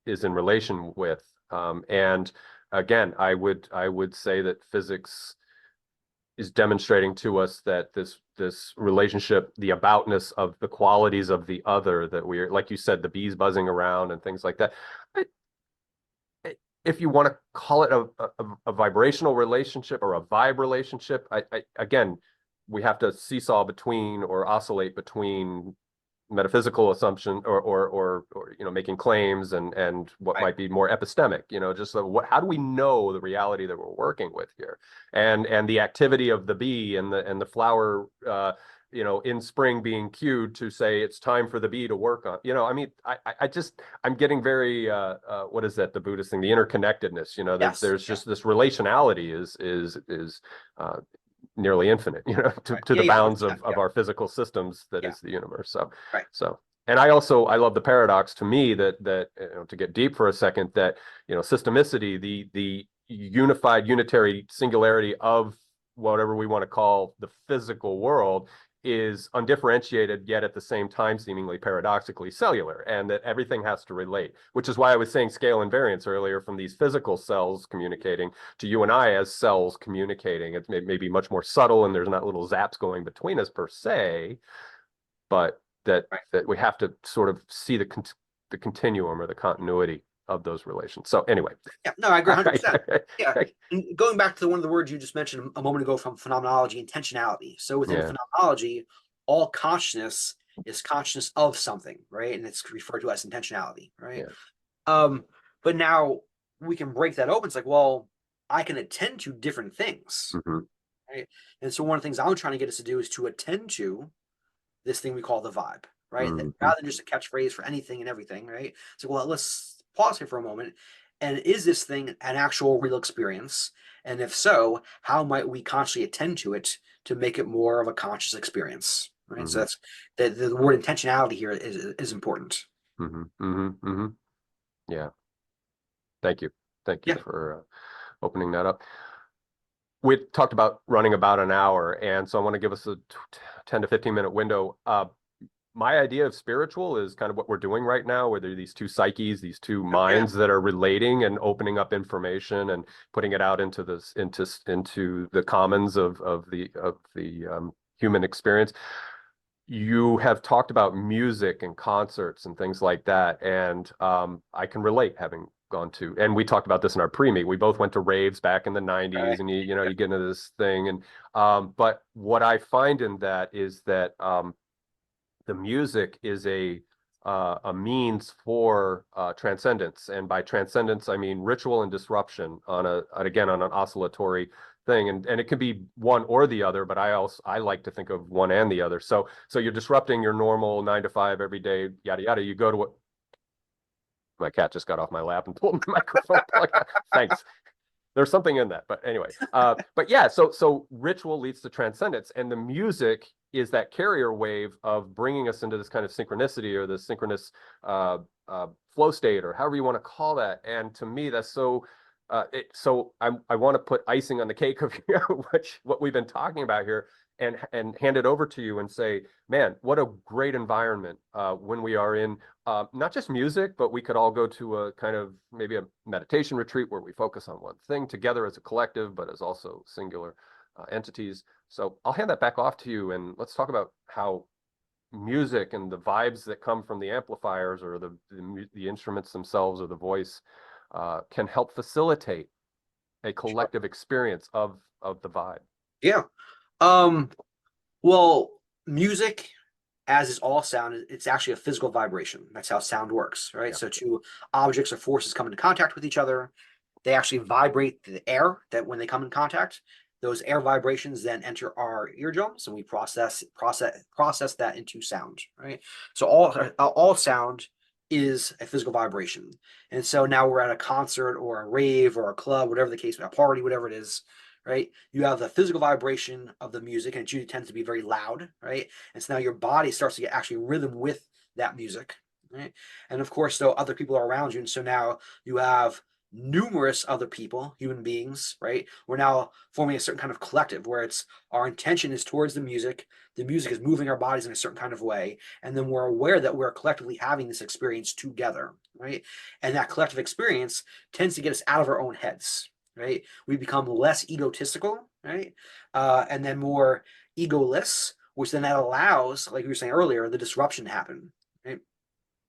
is in relation with. And again, I would say that physics is demonstrating to us that this relationship, the aboutness of the qualities of the other, that we're, like you said, the bees buzzing around and things like that. If you want to call it a vibrational relationship or a vibe relationship, again, we have to seesaw between or oscillate between metaphysical assumption or making claims and what Right. might be more epistemic, just how do we know the reality that we're working with here, and the activity of the bee and the flower, in spring being cued to say it's time for the bee to work on, I mean, I'm getting very what is that, the Buddhist thing, the interconnectedness, Yes. there's Yeah. just this relationality is nearly infinite, to, Right. to Yeah. the Yeah. bounds 100%. of Yeah. our physical systems that Yeah. is the universe. So, Right. so, and I love the paradox to me that to get deep for a second, that systemicity, the unified unitary singularity of whatever we want to call the physical world, is undifferentiated, yet at the same time seemingly paradoxically cellular, and that everything has to relate, which is why I was saying scale invariance earlier, from these physical cells communicating to you and I as cells communicating. It may be much more subtle, and there's not little zaps going between us per se, but that Right. that we have to sort of see the continuum or the continuity of those relations. So anyway, Yeah. No, I agree 100%. Yeah. And going back to one of the words you just mentioned a moment ago from phenomenology, intentionality. So within yeah, phenomenology, all consciousness is consciousness of something, right? And it's referred to as intentionality, right? yeah, Um, but now we can break that open. It's like, well, I can attend to different things, hmm right? And so one of the things I'm trying to get us to do is to attend to this thing we call the vibe, right? That hmm rather than just a catchphrase for anything and everything, right? So, well, let's pause here for a moment. And is this thing an actual real experience? And if so, how might we consciously attend to it to make it more of a conscious experience? Right. So hmm that's the word intentionality here is important. hmm hmm hmm yeah. Thank you. Thank you Yeah. for opening that up. We talked about running about an hour, and so I want to give us a 10 to 15-minute window. My idea of spiritual is kind of what we're doing right now, where there are these two psyches, these two Yeah. minds that are relating and opening up information and putting it out into the commons of the human experience. You have talked about music and concerts and things like that, and I can relate, having gone to, and we talked about this in our pre-meet. We both went to raves back in the 90s, Right. and you know Yeah. you get into this thing, and but what I find in that is that the music is a means for transcendence, and by transcendence I mean ritual and disruption on an oscillatory thing, and it can be one or the other, but I like to think of one and the other. So you're disrupting your normal 9 to 5 every day, yada yada. You go to what, my cat just got off my lap and pulled my microphone plug out. Thanks. There's something in that, but anyway, but yeah, so ritual leads to transcendence, and the music is that carrier wave of bringing us into this kind of synchronicity, or the synchronous flow state, or however you want to call that. And to me, that's so I want to put icing on the cake of what we've been talking about here, and hand it over to you and say, man, what a great environment when we are in not just music, but we could all go to a kind of maybe a meditation retreat where we focus on one thing together as a collective, but as also singular entities. So I'll hand that back off to you, and let's talk about how music and the vibes that come from the amplifiers, or the instruments themselves, or the voice, can help facilitate a Sure. collective experience of the vibe. Yeah. Um, well, music, as is all sound, it's actually a physical vibration. That's how sound works, right? Yeah. So two objects or forces come into contact with each other. They actually vibrate the air that when they come in contact, those air vibrations then enter our eardrums, and we process that into sound, right? So all sound is a physical vibration. And so now we're at a concert or a rave or a club, whatever the case, a party, whatever it is, right? You have the physical vibration of the music, and it usually tends to be very loud, right? And so now your body starts to get actually rhythm with that music, right? And of course, though, other people are around you, and so now you have numerous other people, human beings, right? We're now forming a certain kind of collective where it's our intention is towards the music is moving our bodies in a certain kind of way, and then we're aware that we're collectively having this experience together, right? And that collective experience tends to get us out of our own heads, right? We become less egotistical, right? And then more egoless, which then that allows, like we were saying earlier, the disruption to happen, right?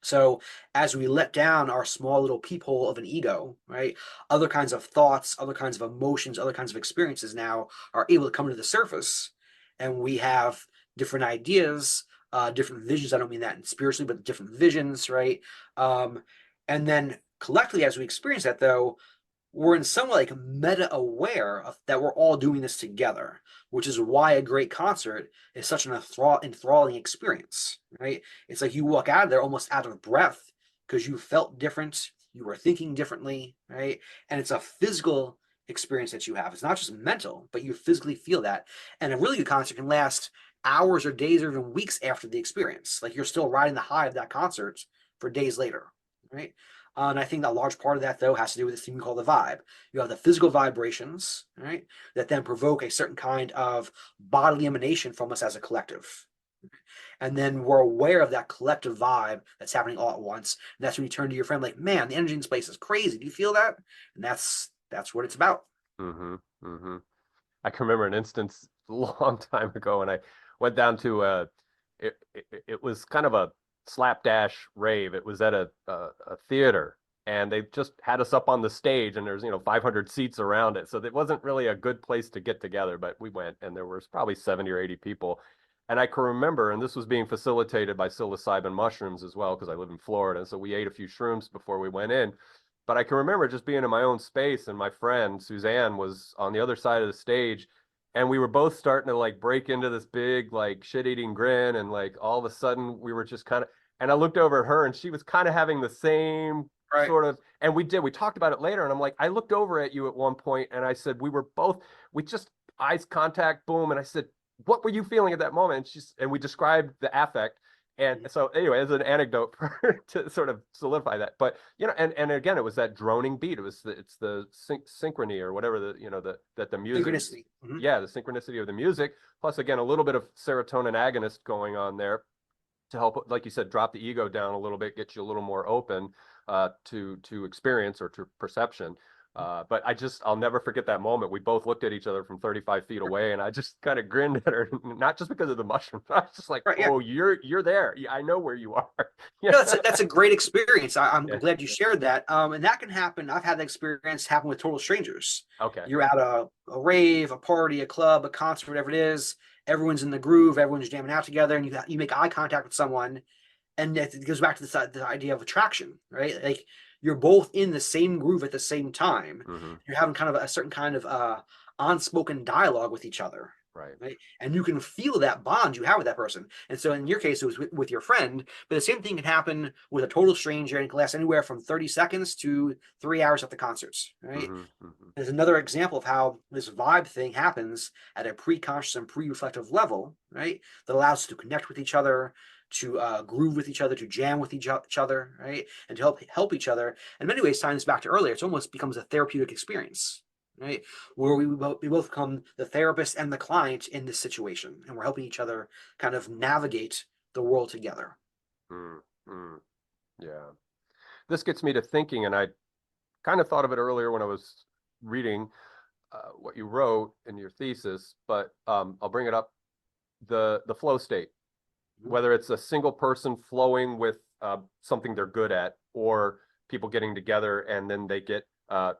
So as we let down our small little peephole of an ego, right, other kinds of thoughts, other kinds of emotions, other kinds of experiences now are able to come to the surface, and we have different ideas, different visions. I don't mean that in spiritually, but different visions, right? Um, and then collectively, as we experience that, though, we're in some way like meta aware of that we're all doing this together, which is why a great concert is such an enthralling experience, right? It's like you walk out of there almost out of breath because you felt different, you were thinking differently, right? And it's a physical experience that you have. It's not just mental, but you physically feel that. And a really good concert can last hours or days or even weeks after the experience. Like you're still riding the high of that concert for days later, right? And I think a large part of that, though, has to do with this thing we call the vibe. You have the physical vibrations, right, that then provoke a certain kind of bodily emanation from us as a collective. And then we're aware of that collective vibe that's happening all at once. And that's when you turn to your friend, like, man, the energy in space is crazy. Do you feel that? And that's what it's about. Mm-hmm. Mm-hmm. I can remember an instance a long time ago, and I went down to it was kind of a slapdash rave. It was at a theater, and they just had us up on the stage, and there's 500 seats around it, so it wasn't really a good place to get together. But we went, and there was probably 70 or 80 people, and I can remember, and this was being facilitated by psilocybin mushrooms as well, because I live in Florida, and so we ate a few shrooms before we went in. But I can remember just being in my own space, and my friend Suzanne was on the other side of the stage, and we were both starting to like break into this big like shit-eating grin, and like all of a sudden we were just kind of, and I looked over at her, and she was kind of having the same Right. sort of, and we talked about it later, and I'm like, I looked over at you at one point, and I said, we just eyes contact, boom, and I said, what were you feeling at that moment? And we described the affect. And so anyway, as an anecdote for, to sort of solidify that, but and again, it was that droning beat. It's the synchrony or whatever that the music, Synchronicity. Mm-hmm. yeah, the synchronicity of the music, plus again a little bit of serotonin agonist going on there to help, like you said, drop the ego down a little bit, get you a little more open to experience or to perception. But I'll never forget that moment. We both looked at each other from 35 feet away, and I just kind of grinned at her, not just because of the mushroom. I was just like, Right. Yeah. "Oh, you're there. Yeah, I know where you are." Yeah, No, that's a great experience. I'm yeah. glad you shared that. And that can happen. I've had that experience happen with total strangers. Okay. You're at a rave, a party, a club, a concert, whatever it is. Everyone's in the groove. Everyone's jamming out together, and you make eye contact with someone, and it goes back to the idea of attraction, right? Like you're both in the same groove at the same time. Mm-hmm. You're having kind of a certain kind of unspoken dialogue with each other, Right. right? And you can feel that bond you have with that person. And so in your case, it was with your friend, but the same thing can happen with a total stranger and it can last anywhere from 30 seconds to 3 hours at the concerts, right? Mm-hmm. Mm-hmm. There's another example of how this vibe thing happens at a pre-conscious and pre-reflective level, right? That allows us to connect with each other, to groove with each other, to jam with each other, right? And to help each other. In many ways, tying this back to earlier, it almost becomes a therapeutic experience, right? Where we both become the therapist and the client in this situation, and we're helping each other kind of navigate the world together. Mm-hmm. Yeah. This gets me to thinking, and I kind of thought of it earlier when I was reading what you wrote in your thesis, but I'll bring it up, the flow state, Mhm. whether it's a single person flowing with something they're good at, or people getting together and then they get.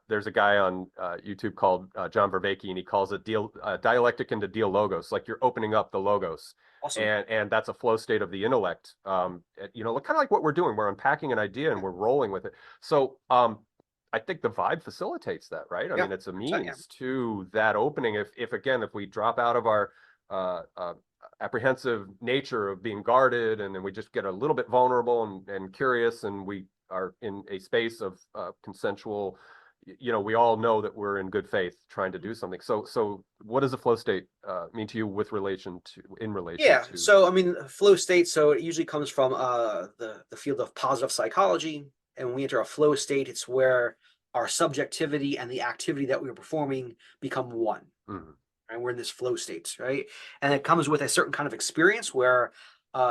There's a guy on YouTube called John Vervaeke, and he calls it dialectic into dialogos, like you're opening up the logos, Awesome. and that's a flow state of the intellect. Kind of like what we're doing. We're unpacking an idea and we're rolling with it. So I think the vibe facilitates that, right? I Yeah. mean, it's a Yeah. means to that opening. If we drop out of our uh, uh, apprehensive nature of being guarded, and then we just get a little bit vulnerable and curious, and we are in a space of consensual, we all know that we're in good faith trying to do something. So what does a flow state mean to you in relation Yeah, to? so I mean, flow state. So it usually comes from the field of positive psychology, and when we enter a flow state, it's where our subjectivity and the activity that we are performing become one. Mhm. And we're in this flow state, right? And it comes with a certain kind of experience where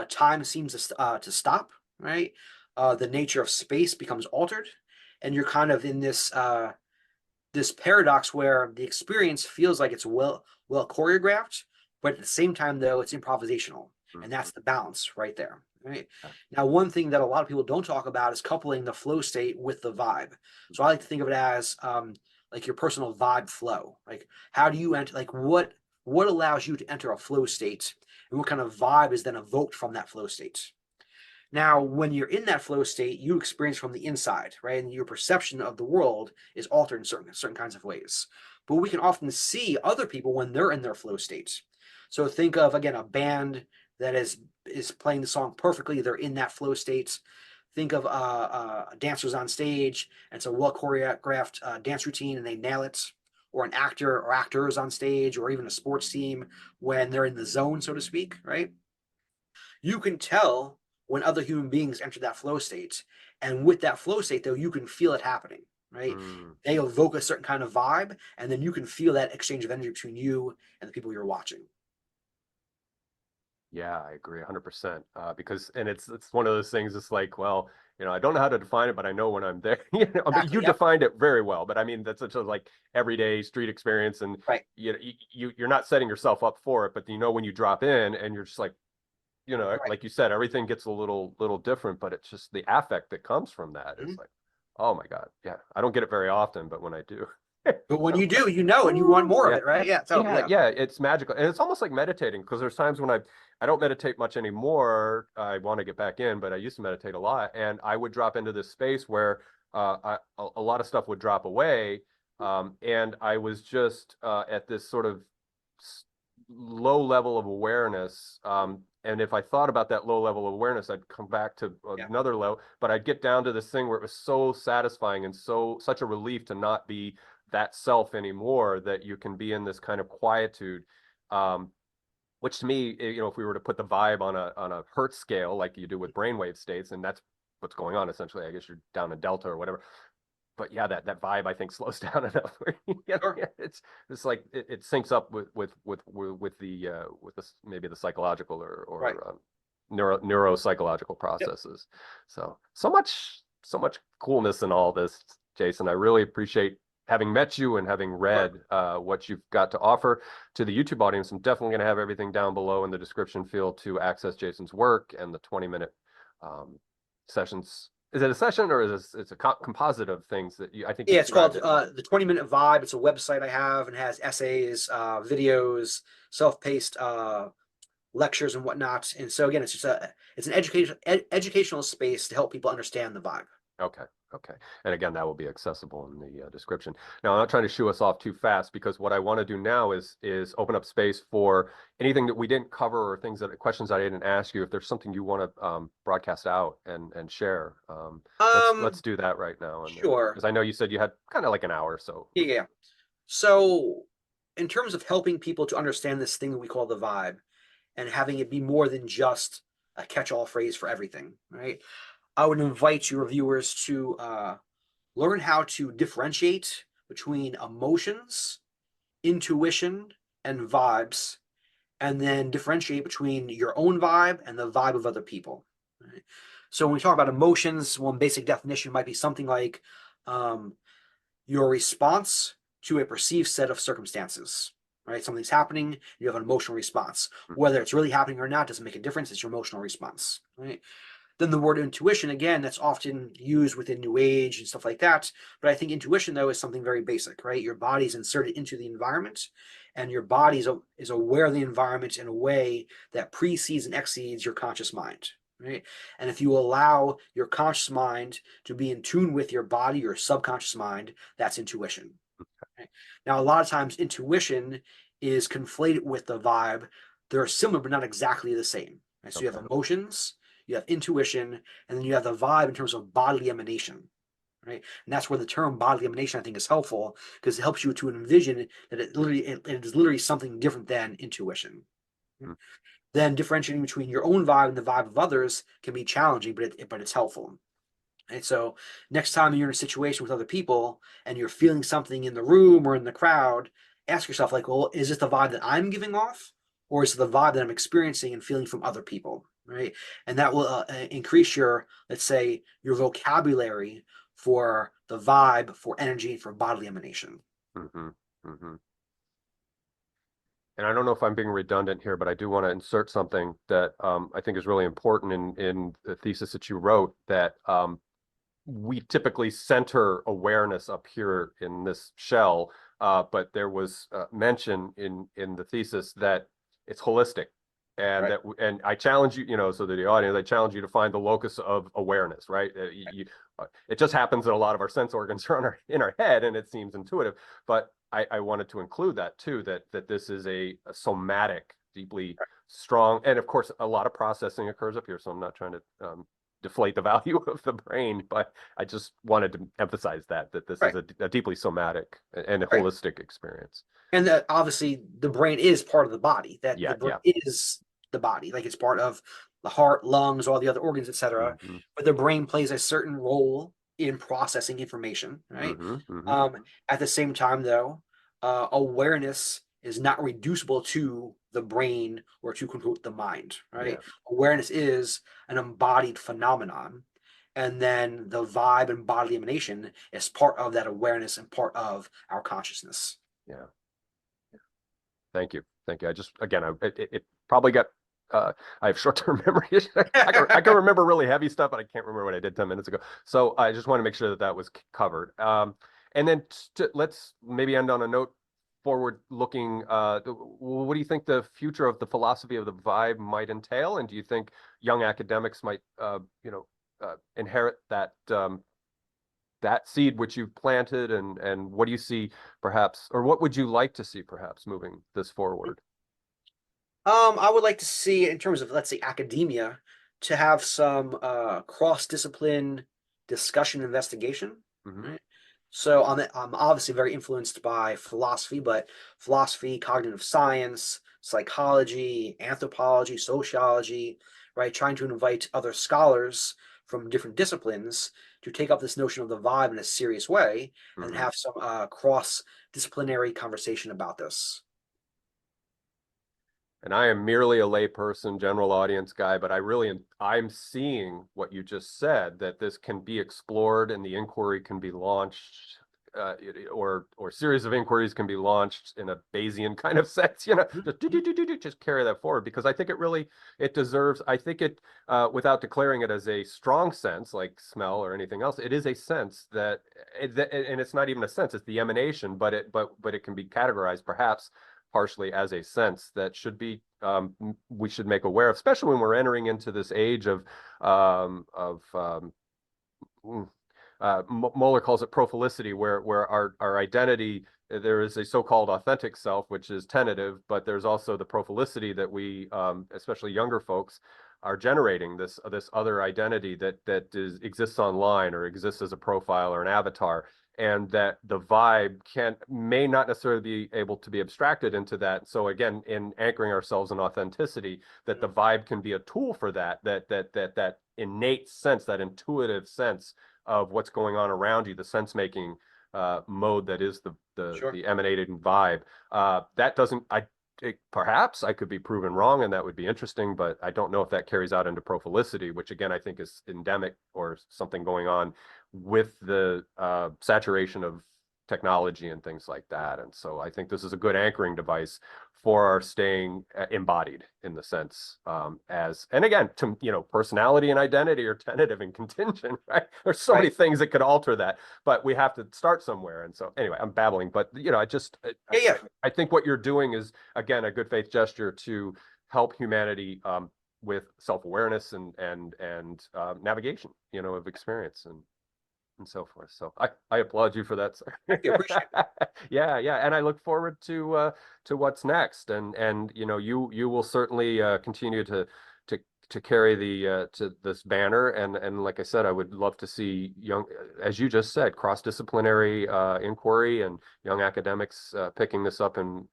time seems to stop, right? The nature of space becomes altered, and you're kind of in this paradox where the experience feels like it's well choreographed, but at the same time though it's improvisational, and Mhm. that's the balance right there. Right Yeah. now, one thing that a lot of people don't talk about is coupling the flow state with the vibe. So I like to think of it as like your personal vibe flow. Like how do you enter? Like what allows you to enter a flow state, and what kind of vibe is then evoked from that flow state? Now, when you're in that flow state, you experience from the inside, right? And your perception of the world is altered in certain kinds of ways. But we can often see other people when they're in their flow states. So think of again a band that is playing the song perfectly. They're in that flow state. Think of dancers on stage, and it's a well choreographed dance routine, and they nail it. Or an actor or actors on stage, or even a sports team when they're in the zone, so to speak, right? You can tell when other human beings enter that flow state. And with that flow state, though, you can feel it happening, right? Mm. They evoke a certain kind of vibe, and then you can feel that exchange of energy between you and the people you're watching. Yeah, I agree 100%. Because and it's one of those things. It's like, well, I don't know how to define it, but I know when I'm there. But Exactly. you Yep. defined it very well. But I mean, that's such a like everyday street experience, and Right. you're not setting yourself up for it, but when you drop in, and you're just like, Right. like you said, everything gets a little different, but it's just the affect that comes from that is Mhm. like, oh my God, yeah. I don't get it very often, but when I do, But when I'm you like, do, you know, and you want ooh, more of yeah. it, right? Yeah. Totally. Yeah, Yeah. yeah, it's magical. And it's almost like meditating because there's times when I don't meditate much anymore. I want to get back in, but I used to meditate a lot, and I would drop into this space where a lot of stuff would drop away, and I was just at this sort of low level of awareness. And if I thought about that low level of awareness, I'd come back to Yeah. another level, but I'd get down to this thing where it was so satisfying and such a relief to not be that self anymore, that you can be in this kind of quietude. Um, which to me, if we were to put the vibe on a Hertz scale, like you do with brainwave states, and that's what's going on essentially. I guess you're down in delta or whatever. But yeah, that vibe I think slows down enough where Sure. it's like it syncs up with the maybe the psychological Right. or neuropsychological Yep. processes. So much coolness in all this, Jason. I really appreciate having met you and having Sure. read what you've got to offer to the YouTube audience. I'm definitely going to have everything down below in the description field to access Jason's work and the 20-minute um, sessions. Is it a session, or is it's a composite of things that I think you Yeah, it's described called it? the 20-minute vibe. It's a website I have and has essays, videos, self-paced lectures and whatnot. And so again, it's an educational space to help people understand the vibe. Okay. Okay. And again, that will be accessible in the description. Now, I'm not trying to shoo us off too fast, because what I want to do now is open up space for anything that we didn't cover, or questions I didn't ask you. If there's something you want to broadcast out and share, let's Um, do that right now. And then, sure. because I know you said you had kind of like an hour, so. Yeah, yeah. So in terms of helping people to understand this thing that we call the vibe and having it be more than just a catch-all phrase for everything, right? I would invite your viewers to learn how to differentiate between emotions, intuition, and vibes, and then differentiate between your own vibe and the vibe of other people. Right? So when we talk about emotions, one basic definition might be something like um, your response to a perceived set of circumstances. Right? Something's happening, you have an emotional response. Whether it's really happening or not doesn't make a difference. It's your emotional response. Right? Then the word intuition, again, that's often used within New Age and stuff like that. But I think intuition, though, is something very basic, right? Your body's inserted into the environment, and your body is aware of the environment in a way that precedes and exceeds your conscious mind, right? And if you allow your conscious mind to be in tune with your body, your subconscious mind, that's intuition. Right? Now, a lot of times, intuition is conflated with the vibe. They're similar, but not exactly the same. Right? So you Okay. have emotions, you have intuition, and then you have the vibe in terms of bodily emanation. Right, and that's where the term bodily emanation I think is helpful, because it helps you to envision that it is literally something different than intuition. Mm. Then differentiating between your own vibe and the vibe of others can be challenging, but it's helpful. And so next time you're in a situation with other people and you're feeling something in the room or in the crowd, ask yourself, like, well, is this the vibe that I'm giving off? Or is it the vibe that I'm experiencing and feeling from other people? Right. And that will increase your, let's say, your vocabulary for the vibe, for energy, for bodily emanation. Mm-hmm. Mm-hmm. And I don't know if I'm being redundant here, but I do want to insert something that I think is really important in the thesis that you wrote, that we typically center awareness up here in this shell, but there was mention in the thesis that it's holistic, and Right. and I challenge you, so that the audience, I challenge you to find the locus of awareness, right? It just happens that a lot of our sense organs are in our head, and it seems intuitive, but I wanted to include that too, that this is a somatic, deeply strong, and of course, a lot of processing occurs up here. So I'm not trying to deflate the value of the brain, but I just wanted to emphasize that this is Right. a deeply somatic and a Right. holistic experience. And that obviously the brain is part of the body, that the Yeah, brain yeah. is the body, like it's part of the heart, lungs, all the other organs, etc. Mm-hmm, But the brain plays a certain role in processing information, right? mm-hmm, mm-hmm. At the same time, though, awareness is not reducible to the brain or to quote the mind, Yeah, right? Awareness is an embodied phenomenon, and then the vibe and bodily emanation is part of that awareness and part of our consciousness. yeah. Thank you. Thank you. I just, again, it probably got, I have short-term memory issues. I can remember really heavy stuff, but I can't remember what I did 10 minutes ago. So I just want to make sure that that was covered. And then let's maybe end on a note forward looking. What do you think the future of the philosophy of the vibe might entail? And do you think young academics might, inherit that seed which you've planted, and what do you see perhaps, or what would you like to see perhaps moving this forward? I would like to see, in terms of, let's say, academia, to have some cross-discipline discussion investigation. Hmm. Right? So I'm obviously very influenced by philosophy, but philosophy, cognitive science, psychology, anthropology, sociology, right? Trying to invite other scholars from different disciplines to take up this notion of the vibe in a serious way and Hmm. have some cross-disciplinary conversation about this. And I am merely a layperson, general audience guy, but I'm seeing what you just said, that this can be explored and the inquiry can be launched, or series of inquiries can be launched in a Bayesian kind of sense, just carry that forward, because I think it deserves, I think it, without declaring it as a strong sense like smell or anything else, it is a sense and it's not even a sense, it's the emanation, but it can be categorized perhaps partially as a sense that we should make aware of, especially when we're entering into this age of mm, Moeller calls it prophilicity, where our identity, there is a so-called authentic self, which is tentative, but there's also the prophilicity that we, especially younger folks, are generating this other identity exists online or exists as a profile or an avatar, and that the vibe may not necessarily be able to be abstracted into that. So again, in anchoring ourselves in authenticity, that the vibe can be a tool for that innate sense, that intuitive sense of what's going on around you, the sense making mode that is Sure. the emanating vibe. That doesn't perhaps I could be proven wrong, and that would be interesting, but I don't know if that carries out into prophilicity, which again I think is endemic or something going on with the saturation of technology and things like that. And so I think this is a good anchoring device for our staying embodied in the sense, and again, personality and identity are tentative and contingent, right? There's so many Right. things that could alter that, but we have to start somewhere. And so anyway, I'm babbling, but Yeah, yeah. I think what you're doing is, again, a good faith gesture to help humanity with self-awareness and navigation, of experience and so forth. So I applaud you for that, sir. Thank you. Appreciate it. Yeah, yeah, and I look forward to what's next, and you will certainly continue to to carry to this banner, and like I said, I would love to see as you just said, cross-disciplinary inquiry and young academics picking this up and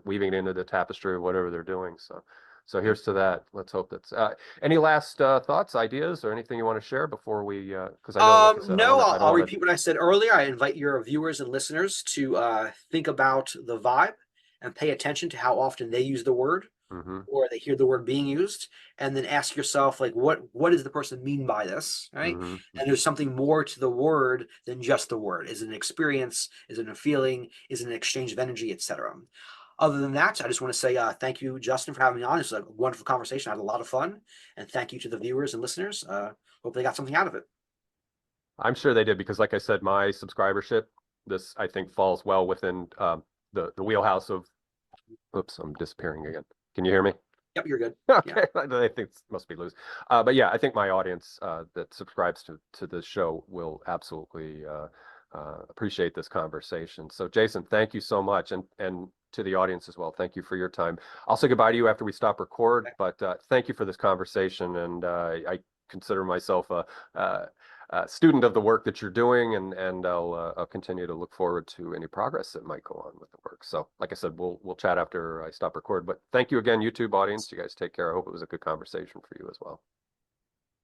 weaving it into the tapestry of whatever they're doing. So So here's to that. Let's hope that's any last thoughts, ideas, or anything you want to share before we because I know, like I said, No, I don't I'll want to. repeat what I said earlier. I invite your viewers and listeners to think about the vibe and pay attention to how often they use the word Mm-hmm, or they hear the word being used, and then ask yourself, like, what does the person mean by this, right? mm-hmm, And mm-hmm. there's something more to the word than just the word. Is it an experience? Is it a feeling? Is it an exchange of energy, etc.? Other than that, I just want to say thank you, Justin, for having me on. It's a wonderful conversation. I had a lot of fun, and thank you to the viewers and listeners. Hope they got something out of it. I'm sure they did because, like I said, my subscribership, this I think falls well within the wheelhouse of. Oops, I'm disappearing again. Can you hear me? Yep, you're good. Yeah. Okay, I think it must be loose. But yeah, I think my audience that subscribes to this show will absolutely appreciate this conversation. So, Jason, thank you so much, and to the audience as well. Thank you for your time. I'll say goodbye to you after we stop record, but thank you for this conversation, and I consider myself a student of the work that you're doing, and I'll continue to look forward to any progress that might go on with the work. So, like I said, we'll chat after I stop record. But thank you again, YouTube audience. You guys take care. I hope it was a good conversation for you as well.